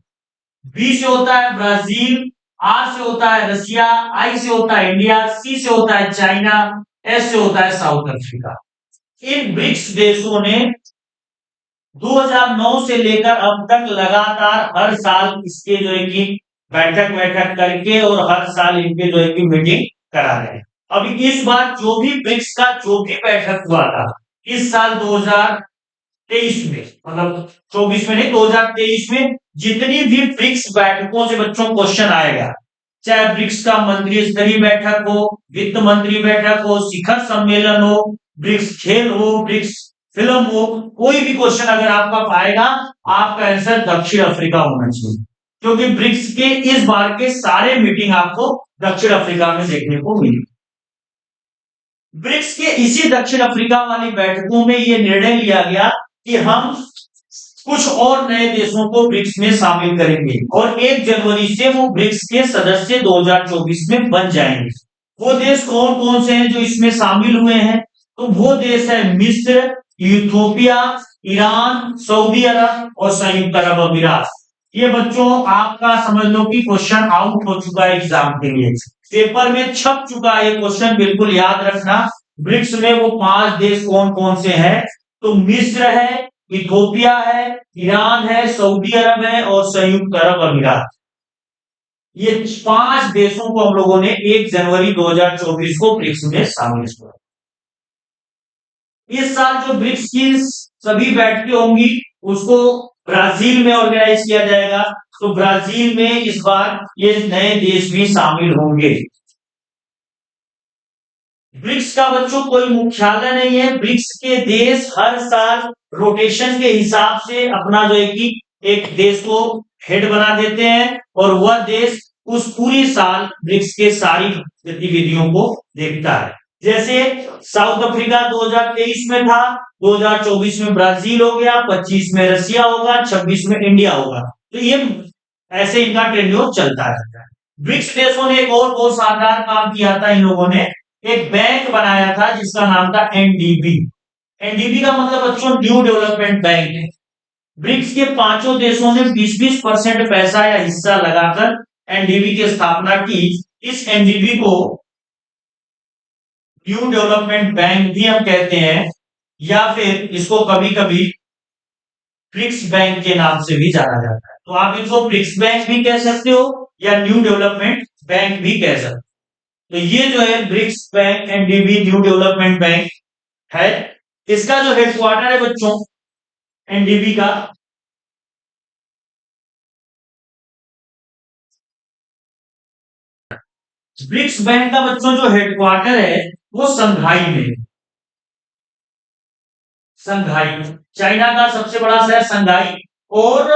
बी से होता है ब्राजील, आर से होता है रशिया, आई से होता है इंडिया, सी से होता है चाइना, एस से होता है साउथ अफ्रीका। इन ब्रिक्स देशों ने 2009 से लेकर अब तक लगातार हर साल इसके जो है कि बैठक बैठक करके और हर साल इनके जो है कि मीटिंग करा रहे हैं। अभी इस बार जो भी ब्रिक्स का जो भी बैठक हुआ था इस साल 2023 में, मतलब 24 में नहीं, 2023 में जितनी भी ब्रिक्स बैठकों से बच्चों क्वेश्चन आएगा, चाहे ब्रिक्स का मंत्री स्तरीय बैठक हो, वित्त मंत्री बैठक हो, शिखर सम्मेलन हो, ब्रिक्स खेल हो, ब्रिक्स फिल्म हो, कोई भी क्वेश्चन अगर आपका आएगा, आपका आंसर दक्षिण अफ्रीका होना चाहिए, क्योंकि ब्रिक्स के इस बार के सारे मीटिंग आपको दक्षिण अफ्रीका में देखने को मिली। ब्रिक्स के इसी दक्षिण अफ्रीका वाली बैठकों में यह निर्णय लिया गया कि हम कुछ और नए देशों को ब्रिक्स में शामिल करेंगे और 1 जनवरी से वो ब्रिक्स के सदस्य 2024 में बन जाएंगे। वो देश कौन कौन से हैं जो इसमें शामिल हुए हैं? तो वो देश है मिस्र, यूथोपिया, ईरान, सऊदी अरब और संयुक्त अरब अमीरात। ये बच्चों आपका समझ लो कि क्वेश्चन आउट हो चुका है एग्जाम के लिए, पेपर में छप चुका है क्वेश्चन, बिल्कुल याद रखना। ब्रिक्स में वो 5 देश कौन कौन से हैं? तो मिस्र है, इथोपिया है, ईरान है, सऊदी अरब है और संयुक्त अरब अमीरात। ये 5 देशों को हम लोगों ने 1 जनवरी 2024 को ब्रिक्स में शामिल किया। इस साल जो ब्रिक्स की सभी बैठकें होंगी उसको ब्राजील में ऑर्गेनाइज किया जाएगा, तो ब्राजील में इस बार ये नए देश भी शामिल होंगे। ब्रिक्स का बच्चों कोई मुख्यालय नहीं है, ब्रिक्स के देश हर साल रोटेशन के हिसाब से अपना जो है कि एक देश को हेड बना देते हैं और वह देश उस पूरी साल ब्रिक्स के सारी गतिविधियों को देखता है। जैसे साउथ अफ्रीका 2023 में था, 2024 में ब्राजील हो गया, 25 में रशिया होगा, 26 में इंडिया होगा, तो ये ऐसे इनका ट्रेंड चलता रहता है। ब्रिक्स देशों ने एक और बहुत शानदार काम किया था, इन लोगों ने एक बैंक बनाया था जिसका नाम था एनडीबी। एनडीबी का मतलब बच्चों न्यू डेवलपमेंट बैंक है। ब्रिक्स के 5 देशों ने 20-20% पैसा या हिस्सा लगाकर एनडीबी की स्थापना की। इस एनडीबी को न्यू डेवलपमेंट बैंक भी हम कहते हैं, या फिर इसको कभी कभी ब्रिक्स बैंक के नाम से भी जाना जाता है। तो आप इसको ब्रिक्स बैंक भी कह सकते हो या न्यू डेवलपमेंट बैंक भी कह सकते हो। तो ये जो है BRICS bank NDB new development bank है, इसका जो हेडक्वार्टर है बच्चों एनडीबी का, ब्रिक्स बैंक का बच्चों जो हेडक्वार्टर है वो संघाई में है। संघाई चाइना का सबसे बड़ा शहर संघाई, और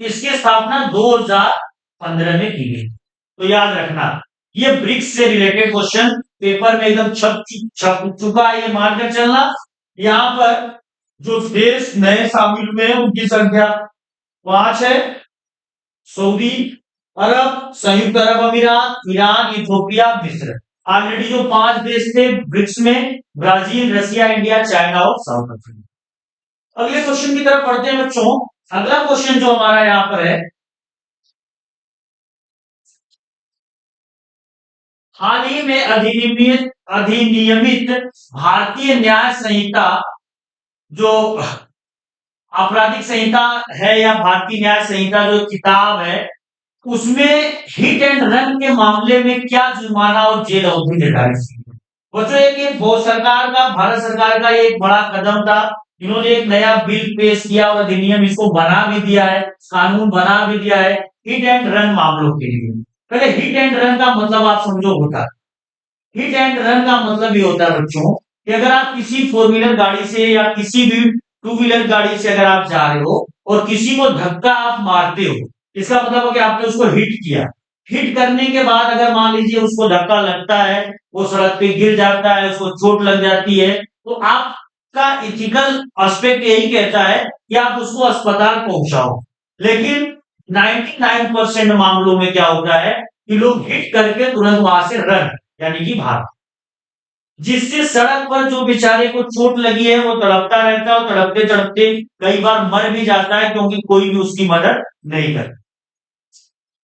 इसकी स्थापना 2015 में की गई। तो याद रखना ये ब्रिक्स से रिलेटेड क्वेश्चन पेपर में एकदम छप चुका है, ये मानकर चलना। यहां पर जो देश नए शामिल हुए हैं उनकी संख्या 5 है, सऊदी अरब, संयुक्त अरब अमीरात, ईरान, इथोपिया, मिस्र। ऑलरेडी जो 5 देश थे ब्रिक्स में, ब्राजील, रशिया, इंडिया, चाइना और साउथ अफ्रीका। अगले क्वेश्चन की तरफ पढ़ते हैं बच्चों। अगला क्वेश्चन जो हमारा यहां पर है, हाल ही में अधिनियमित भारतीय न्याय संहिता, जो आपराधिक संहिता है या भारतीय न्याय संहिता जो किताब है, उसमें हिट एंड रन के मामले में क्या जुर्माना और जेल अवधि निर्धारित की है? बच्चों एक भारत सरकार का एक बड़ा कदम था। इन्होंने एक नया बिल पेश किया और अधिनियम इसको बना भी दिया है, कानून बना भी दिया है हिट एंड रन मामलों के लिए। पहले हिट एंड रन का मतलब आप समझो होता है। हिट एंड रन का मतलब ये होता है बच्चों कि अगर आप किसी फोर व्हीलर गाड़ी से या किसी भी टू व्हीलर गाड़ी से अगर आप जा रहे हो और किसी को धक्का आप मारते हो, इसका मतलब है कि आपने उसको हिट किया। हिट करने के बाद अगर मान लीजिए उसको धक्का लगता है, वो सड़क पे गिर जाता है, उसको चोट लग जाती है, तो आपका इथिकल एस्पेक्ट यही कहता है कि आप उसको अस्पताल पहुंचाओ। लेकिन 99% मामलों में क्या होता है कि लोग हिट करके तुरंत वहां से रन यानी कि भाग, जिससे सड़क पर जो बेचारे को चोट लगी है वो तड़पता रहता है और तड़पते तड़पते कई बार मर भी जाता है क्योंकि कोई भी उसकी मदद नहीं करता।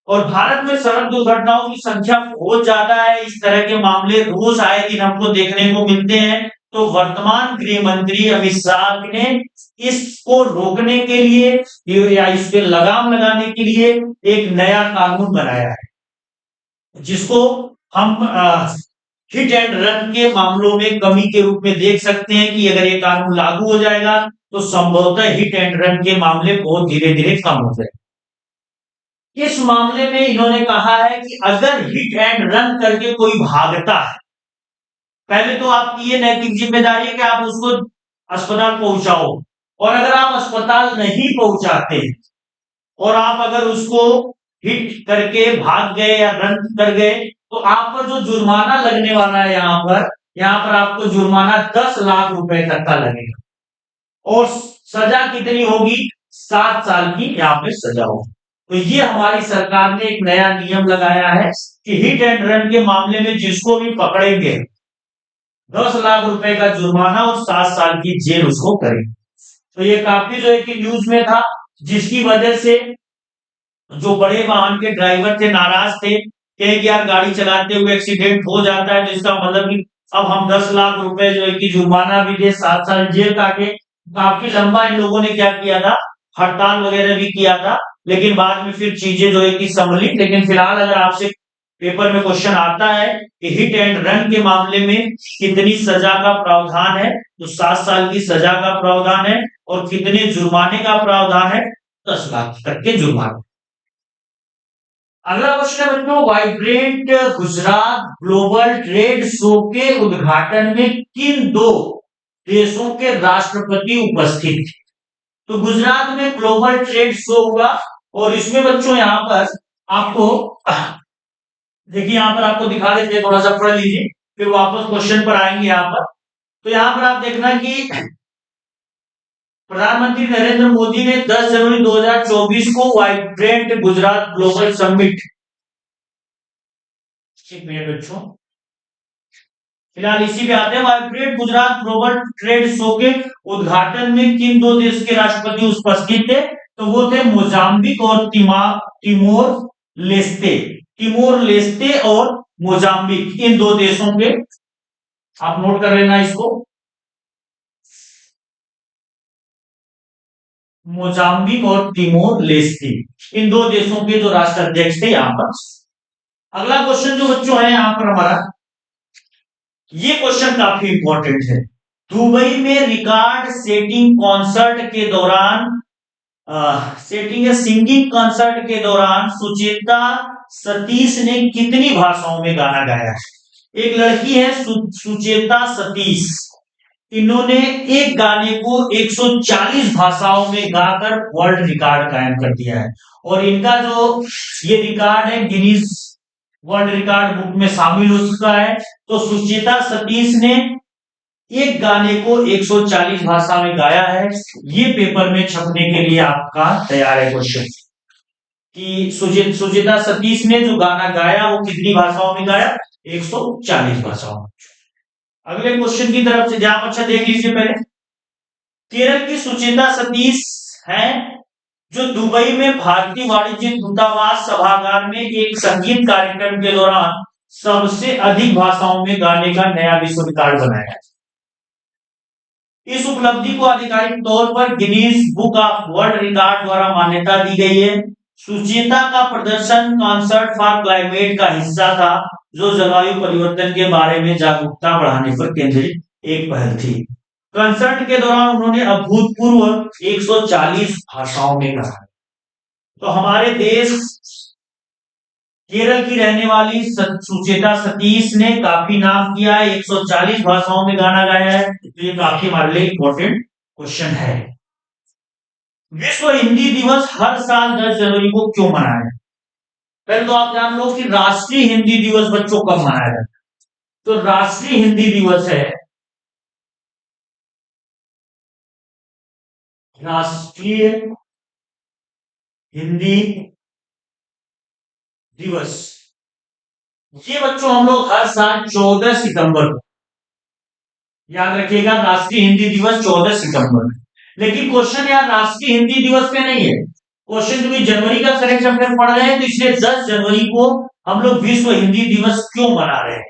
और भारत में सड़क दुर्घटनाओं की संख्या बहुत ज्यादा है, इस तरह के मामले रोज आए दिन हमको देखने को मिलते हैं। तो वर्तमान गृह मंत्री अमित शाह ने इसको रोकने के लिए या इस पे लगाम लगाने के लिए एक नया कानून बनाया है, जिसको हम हिट एंड रन के मामलों में कमी के रूप में देख सकते हैं कि अगर ये कानून लागू हो जाएगा तो संभवतः हिट एंड रन के मामले बहुत धीरे धीरे कम हो जाएंगे। इस मामले में इन्होंने कहा है कि अगर हिट एंड रन करके कोई भागता है, पहले तो आपकी ये नैतिक जिम्मेदारी है कि आप उसको अस्पताल पहुंचाओ, और अगर आप अस्पताल नहीं पहुंचाते और आप अगर उसको हिट करके भाग गए या रन कर गए तो आप पर जो जुर्माना लगने वाला है यहाँ पर आपको जुर्माना 10 लाख रुपए तक का लगेगा और सजा कितनी होगी, 7 साल की यहाँ पे सजा होगी। तो ये हमारी सरकार ने एक नया नियम लगाया है कि हिट एंड रन के मामले में जिसको भी पकड़ेंगे 10 लाख रुपए का जुर्माना और 7 साल की जेल उसको करेंगे। तो ये काफी जो है कि न्यूज में था, जिसकी वजह से जो बड़े वाहन के ड्राइवर थे नाराज थे, कहे कि यार गाड़ी चलाते हुए एक्सीडेंट हो जाता है तो इसका मतलब कि अब हम 10 लाख रुपए जो है कि जुर्माना भी दे, 7 साल जेल काटे। काफी लंबा इन लोगों ने क्या किया था, हड़ताल वगैरह भी किया था, लेकिन बाद में फिर चीजें जो है कि संभली। लेकिन फिलहाल अगर आपसे पेपर में क्वेश्चन आता है कि हिट एंड रन के मामले में कितनी सजा का प्रावधान है, तो 7 साल की सजा का प्रावधान है और कितने जुर्माने का प्रावधान है, 10 लाख तक के जुर्माने। अगला क्वेश्चन है बच्चों, vibrant Gujarat global trade show के उद्घाटन में किन दो देशों के राष्ट्रपति उपस्थित थे? तो गुजरात में ग्लोबल ट्रेड शो हुआ और इसमें बच्चों यहाँ पर आपको देखिए, यहाँ पर आपको दिखा देते हैं, थोड़ा सा पढ़ लीजिए फिर वापस क्वेश्चन पर आएंगे यहाँ पर। तो यहाँ पर आप देखना कि प्रधानमंत्री नरेंद्र मोदी ने 10 जनवरी 2024 को वाइब्रेंट गुजरात ग्लोबल समिट, एक मिनट बच्चों, फिलहाल इसी पे आते हैं। Vibrant Gujarat global trade show के उद्घाटन में किन दो देश के राष्ट्रपति उपस्थित थे? तो वो थे मोजाम्बिक और तिमोर लेस्ते। तिमोर लेस्ते और मोजाम्बिक, इन दो देशों के, आप नोट कर लेना इसको, मोजाम्बिक और तिमोर लेस्ते, इन दो देशों के जो राष्ट्राध्यक्ष थे यहाँ पर। अगला क्वेश्चन जो बच्चों है यहाँ पर हमारा, ये क्वेश्चन काफी इंपॉर्टेंट है। दुबई में रिकॉर्ड सेटिंग कॉन्सर्ट के दौरान सिंगिंग कॉन्सर्ट के दौरान सुचेता सतीश ने कितनी भाषाओं में गाना गाया है? एक लड़की है सुचेता सतीश, इन्होंने एक गाने को 140 भाषाओं में गाकर वर्ल्ड रिकॉर्ड कायम कर दिया है और इनका जो ये रिकॉर्ड है गिनीज वर्ल्ड रिकॉर्ड बुक में शामिल हो चुका है। तो सुचेता सतीश ने एक गाने को 140 भाषा में गाया है। ये पेपर में छपने के लिए आपका तैयार है क्वेश्चन कि सुचेता सतीश ने जो गाना गाया वो कितनी भाषाओं में गाया, 140 भाषाओं में। अगले क्वेश्चन की तरफ से आप अच्छा देख लीजिए। पहले केरल की सुचेता सतीश है जो दुबई में भारतीय वाणिज्य दूतावास सभागार में एक संगीत कार्यक्रम के दौरान सबसे अधिक भाषाओं में गाने का नया विश्व रिकॉर्ड बनाया है। इस उपलब्धि को आधिकारिक तौर पर Guinness book of world record द्वारा मान्यता दी गई है। सुचिता का प्रदर्शन कॉन्सर्ट फॉर क्लाइमेट का हिस्सा था, जो जलवायु परिवर्तन के बारे में जागरूकता बढ़ाने पर केंद्रित एक पहल थी। कंसर्ट के दौरान उन्होंने अभूतपूर्व 140 भाषाओं में कहा। तो हमारे देश केरल की रहने वाली सुचेता सतीश ने काफी नाम किया है, 140 भाषाओं में गाना गाया है, तो ये काफी हमारे लिए इंपॉर्टेंट क्वेश्चन है। विश्व हिंदी दिवस हर साल 10 जनवरी को क्यों मनाया है? पहले तो आप जान लो कि राष्ट्रीय हिंदी दिवस बच्चों कब मनाया जाता है। तो राष्ट्रीय हिंदी दिवस है, राष्ट्रीय हिंदी दिवस, ये बच्चों हम लोग हर साल 14 सितंबर को, याद रखिएगा, राष्ट्रीय हिंदी दिवस 14 सितंबर। लेकिन क्वेश्चन यार राष्ट्रीय हिंदी दिवस पे नहीं है, क्वेश्चन जो जनवरी का करेक्ट अफेयर पढ़ रहे हैं, तो इसलिए 10 जनवरी को हम लोग विश्व हिंदी दिवस क्यों मना रहे हैं?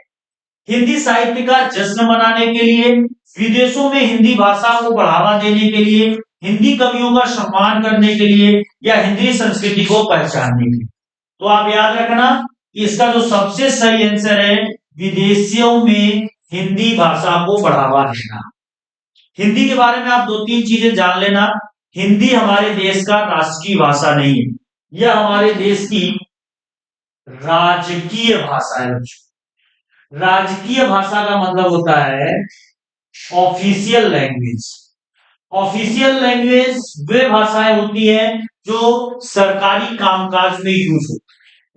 हिंदी साहित्य का जश्न मनाने के लिए, विदेशों में हिंदी भाषा को बढ़ावा देने के लिए, हिंदी कवियों का सम्मान करने के लिए, या हिंदी संस्कृति को पहचानने के लिए। तो आप याद रखना कि इसका जो सबसे सही आंसर है, विदेशों में हिंदी भाषा को बढ़ावा देना। हिंदी के बारे में आप 2-3 चीजें जान लेना। हिंदी हमारे देश का राष्ट्रीय भाषा नहीं है, यह हमारे देश की राजकीय भाषा है। राजकीय भाषा का मतलब होता है ऑफिशियल लैंग्वेज। ऑफिशियल लैंग्वेज वे भाषाएं होती है जो सरकारी कामकाज में यूज होती है,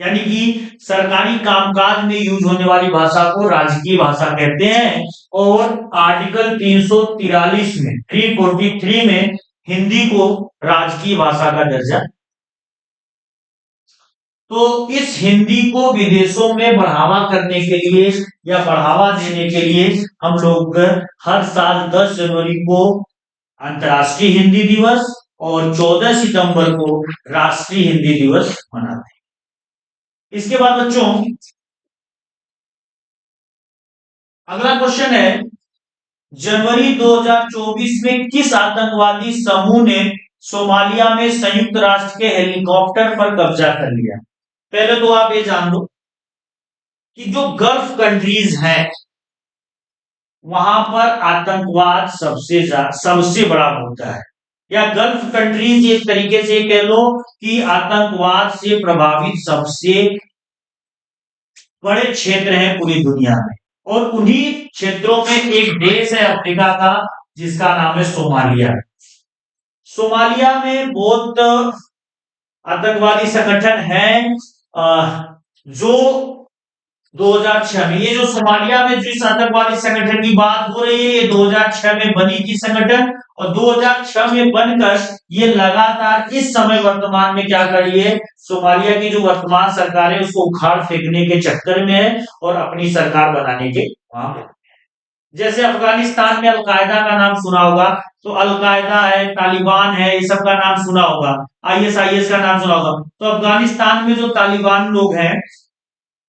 यानी कि सरकारी कामकाज में यूज होने वाली भाषा को राजकीय भाषा कहते हैं। और आर्टिकल 343 में 343 में हिंदी को राजकीय भाषा का दर्जा। तो इस हिंदी को विदेशों में बढ़ावा करने के लिए या बढ़ावा देने के लिए हम लोग हर साल 10 जनवरी को अंतर्राष्ट्रीय हिंदी दिवस और 14 सितंबर को राष्ट्रीय हिंदी दिवस मनाते हैं। इसके बाद बच्चों अगला क्वेश्चन है, जनवरी 2024 में किस आतंकवादी समूह ने सोमालिया में संयुक्त राष्ट्र के हेलीकॉप्टर पर कब्जा कर लिया? पहले तो आप ये जान लो कि जो गल्फ कंट्रीज हैं वहां पर आतंकवाद सबसे बड़ा होता है, या गल्फ कंट्रीज एक तरीके से कह लो कि आतंकवाद से प्रभावित सबसे बड़े क्षेत्र हैं पूरी दुनिया में। और उन्हीं क्षेत्रों में एक देश है अफ्रीका का, जिसका नाम है सोमालिया। सोमालिया में बहुत आतंकवादी संगठन हैं जो 2006 में, ये जो सोमालिया में जिस आतंकवादी संगठन की बात हो रही है, ये 2006 में बनी थी संगठन, और 2006 में बनकर ये लगातार इस समय वर्तमान में क्या कर रही है, सोमालिया की जो वर्तमान सरकार है उसको उखाड़ फेंकने के चक्कर में है और अपनी सरकार बनाने के वहां पे। जैसे अफगानिस्तान में अलकायदा का नाम सुना होगा, तो अलकायदा है, तालिबान है, ये सब का नाम सुना होगा, ISIS का नाम सुना होगा। तो अफगानिस्तान में जो तालिबान लोग हैं,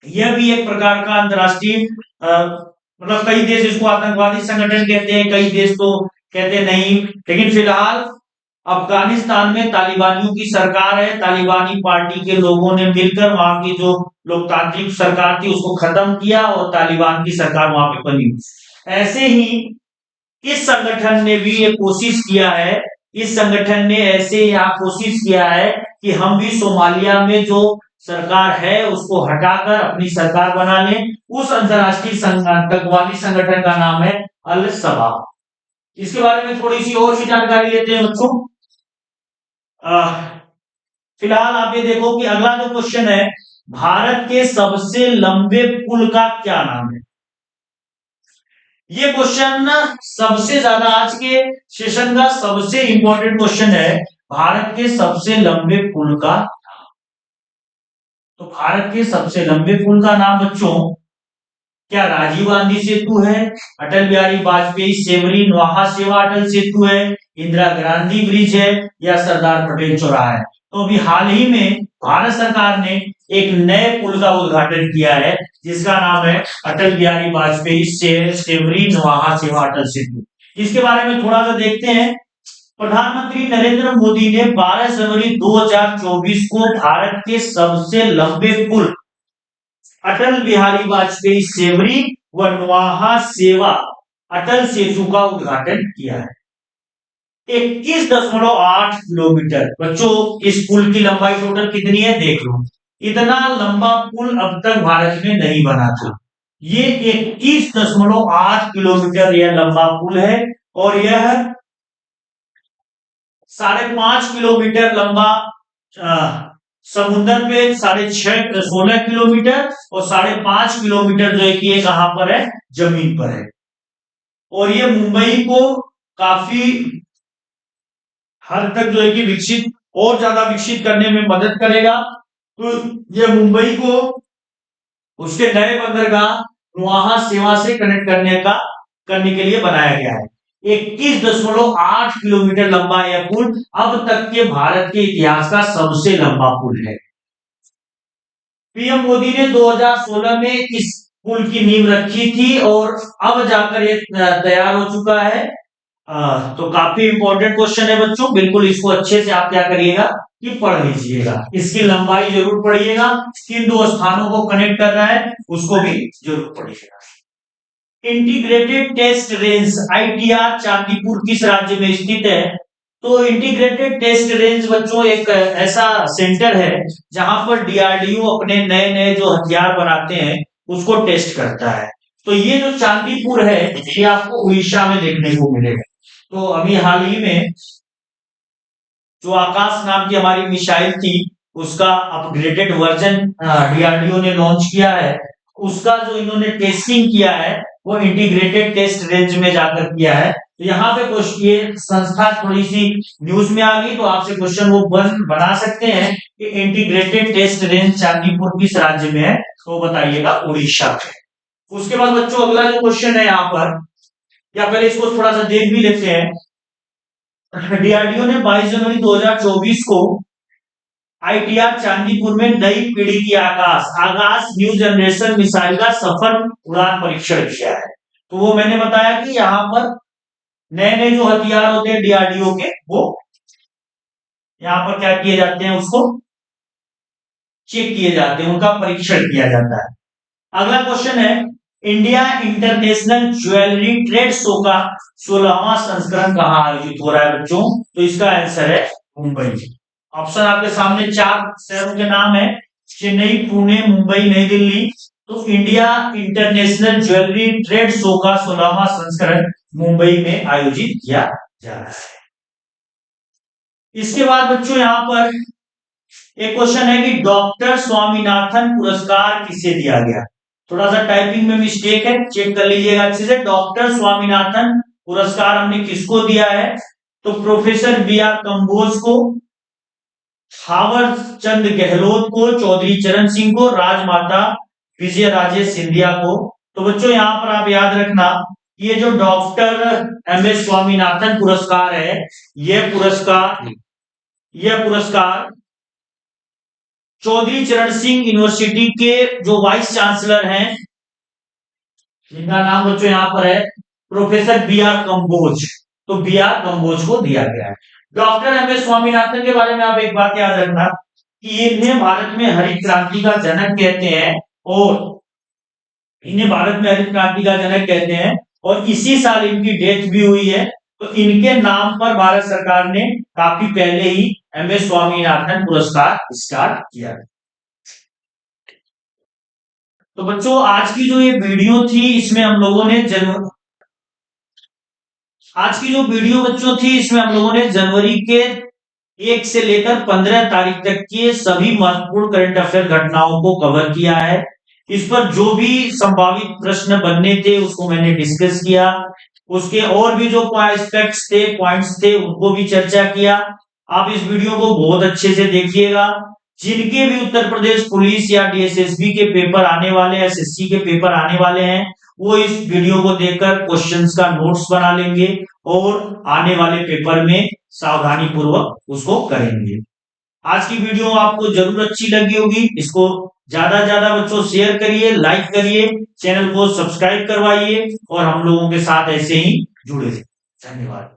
यह भी एक प्रकार का अंतरराष्ट्रीय मतलब कई देश इसको आतंकवादी संगठन कहते हैं, कई देश तो कहते नहीं। लेकिन फिलहाल अफगानिस्तान में तालिबानियों की सरकार है, तालिबानी पार्टी के लोगों ने मिलकर वहां की जो लोकतांत्रिक सरकार थी उसको खत्म किया और तालिबान की सरकार वहां पे बनी। ऐसे ही इस संगठन ने भी ये कोशिश किया है, इस संगठन ने ऐसे यहाँ कोशिश किया है कि हम भी सोमालिया में जो सरकार है उसको हटाकर अपनी सरकार बना लें। उस अंतरराष्ट्रीय आतंकवादी संगठन का नाम है अल शबाब। इसके बारे में थोड़ी सी और भी जानकारी लेते हैं बच्चों। फिलहाल आप ये देखो कि अगला जो क्वेश्चन है, भारत के सबसे लंबे पुल का क्या नाम है? ये क्वेश्चन सबसे ज्यादा आज के सेशन का सबसे इंपॉर्टेंट क्वेश्चन है, भारत के सबसे लंबे पुल का। तो भारत के सबसे लंबे पुल का नाम बच्चों, क्या राजीव गांधी सेतु है, अटल बिहारी वाजपेयी सेवरी नोहा सेवा अटल सेतु है, इंदिरा गांधी ब्रिज है, या सरदार पटेल चौराहा है? तो अभी हाल ही में भारत सरकार ने एक नए पुल का उद्घाटन किया है जिसका नाम है अटल बिहारी वाजपेयी सेवरी नोहा सेवा अटल सेतु। इसके बारे में थोड़ा सा देखते हैं। प्रधानमंत्री नरेंद्र मोदी ने 12 जनवरी 2024 को भारत के सबसे लंबे पुल अटल बिहारी वाजपेयी सेवरी व नुआहा सेवा अटल सेतु का उद्घाटन किया है। 21.8 किलोमीटर। बच्चों इस पुल की लंबाई टोटल कितनी है देख लो। इतना लंबा पुल अब तक भारत में नहीं बना था। ये 21.8 किलोमीटर यह लंबा पुल है और यह 5.5 किलोमीटर लंबा समुद्र पे 16 किलोमीटर और 5.5 किलोमीटर जो है कि ये कहां पर है, जमीन पर है। और ये मुंबई को काफी हद तक जो है कि विकसित और ज्यादा विकसित करने में मदद करेगा। तो ये मुंबई को उसके नए बंदरगाह नुआहा सेवा से कनेक्ट करने के लिए बनाया गया है। 21.8 किलोमीटर लंबा यह पुल अब तक के भारत के इतिहास का सबसे लंबा पुल है। पीएम मोदी ने 2016 में इस पुल की नींव रखी थी और अब जाकर ये तैयार हो चुका है। तो काफी इंपॉर्टेंट क्वेश्चन है बच्चों, बिल्कुल इसको अच्छे से आप क्या करिएगा कि पढ़ लीजिएगा। इसकी लंबाई जरूर पढ़िएगा, किन दो स्थानों को कनेक्ट कर रहा है उसको भी जरूर पढ़िएगा। Integrated test range ITR Chandipur किस राज्य में स्थित है? तो इंटीग्रेटेड टेस्ट रेंज बच्चों एक ऐसा सेंटर है जहां पर डीआरडीओ अपने नए नए जो हथियार बनाते हैं उसको टेस्ट करता है। तो ये जो चांदीपुर है ये आपको उड़ीसा में देखने को मिलेगा। तो अभी हाल ही में जो आकाश नाम की हमारी मिसाइल थी उसका अपग्रेडेड वर्जन डीआरडीओ ने लॉन्च किया है। उसका जो इन्होंने टेस्टिंग किया है वो इंटीग्रेटेड टेस्ट रेंज में जाकर किया है। तो यहाँ पे ये संस्था थोड़ी सी न्यूज में आ गई तो आपसे क्वेश्चन वो बना सकते हैं कि इंटीग्रेटेड टेस्ट रेंज चांदीपुर किस राज्य में है, तो बताइएगा उड़ीसा में। उसके बाद बच्चों अगला जो क्वेश्चन है यहाँ पर, या पहले इसको थोड़ा सा देख भी लेते हैं। डीआरडीओ ने 22 जनवरी 2024 को आईटीआर चांदीपुर में नई पीढ़ी की आकाश न्यू जनरेशन मिसाइल का सफल उड़ान परीक्षण किया है। तो वो मैंने बताया कि यहाँ पर नए नए जो हथियार होते हैं डीआरडीओ के वो यहाँ पर क्या किए जाते हैं, उसको चेक किए जाते हैं, उनका परीक्षण किया जाता है। अगला क्वेश्चन है India international jewellery trade show का 16वां संस्करण कहां आयोजित हो रहा है बच्चों? तो इसका आंसर है मुंबई। ऑप्शन आपके सामने 4 शहरों के नाम है, चेन्नई, पुणे, मुंबई, नई दिल्ली। तो India international jewellery trade show का 16वां संस्करण मुंबई में आयोजित किया जा रहा है। इसके बाद बच्चों यहाँ पर एक क्वेश्चन है कि डॉक्टर स्वामीनाथन पुरस्कार किसे दिया गया? थोड़ा सा टाइपिंग में मिस्टेक है, चेक कर लीजिएगा अच्छे से। डॉक्टर स्वामीनाथन पुरस्कार हमने किसको दिया है? तो प्रोफेसर बी आर कंबोज को, थावर चंद गहलोत को, चौधरी चरण सिंह को, राजमाता विजय राजे सिंधिया को। तो बच्चों यहाँ पर आप याद रखना ये जो डॉक्टर एम एस स्वामीनाथन पुरस्कार है यह पुरस्कार चौधरी चरण सिंह यूनिवर्सिटी के जो वाइस चांसलर हैं जिनका नाम बच्चों यहाँ पर है प्रोफेसर बी आर कंबोज, तो बी आर कंबोज को दिया गया है। डॉक्टर एम एस स्वामीनाथन के बारे में आप एक बात याद रखना कि इन्हें भारत में हरित क्रांति का जनक कहते हैं और इसी साल इनकी डेथ भी हुई है। तो इनके नाम पर भारत सरकार ने काफी पहले ही एम एस स्वामीनाथन पुरस्कार स्टार्ट किया। तो बच्चों आज की जो ये वीडियो थी इसमें हम लोगों ने जनवरी के 1 से लेकर 15 तारीख तक के सभी महत्वपूर्ण करंट अफेयर घटनाओं को कवर किया है। इस पर जो भी संभावित प्रश्न बनने थे उसको मैंने डिस्कस किया, उसके और भी जो एस्पेक्ट्स थे, पॉइंट्स थे, उनको भी चर्चा किया। आप इस वीडियो को बहुत अच्छे से देखिएगा। जिनके भी उत्तर प्रदेश पुलिस या डीएसएसबी के पेपर आने वाले हैं, एसएससी के पेपर आने वाले हैं, वो इस वीडियो को देखकर क्वेश्चंस का नोट्स बना लेंगे और आने वाले पेपर में सावधानी पूर्वक उसको करेंगे। आज की वीडियो आपको जरूर अच्छी लगी होगी। इसको ज्यादा से ज्यादा बच्चों शेयर करिए, लाइक करिए, चैनल को सब्सक्राइब करवाइए और हम लोगों के साथ ऐसे ही जुड़े रहिए। धन्यवाद।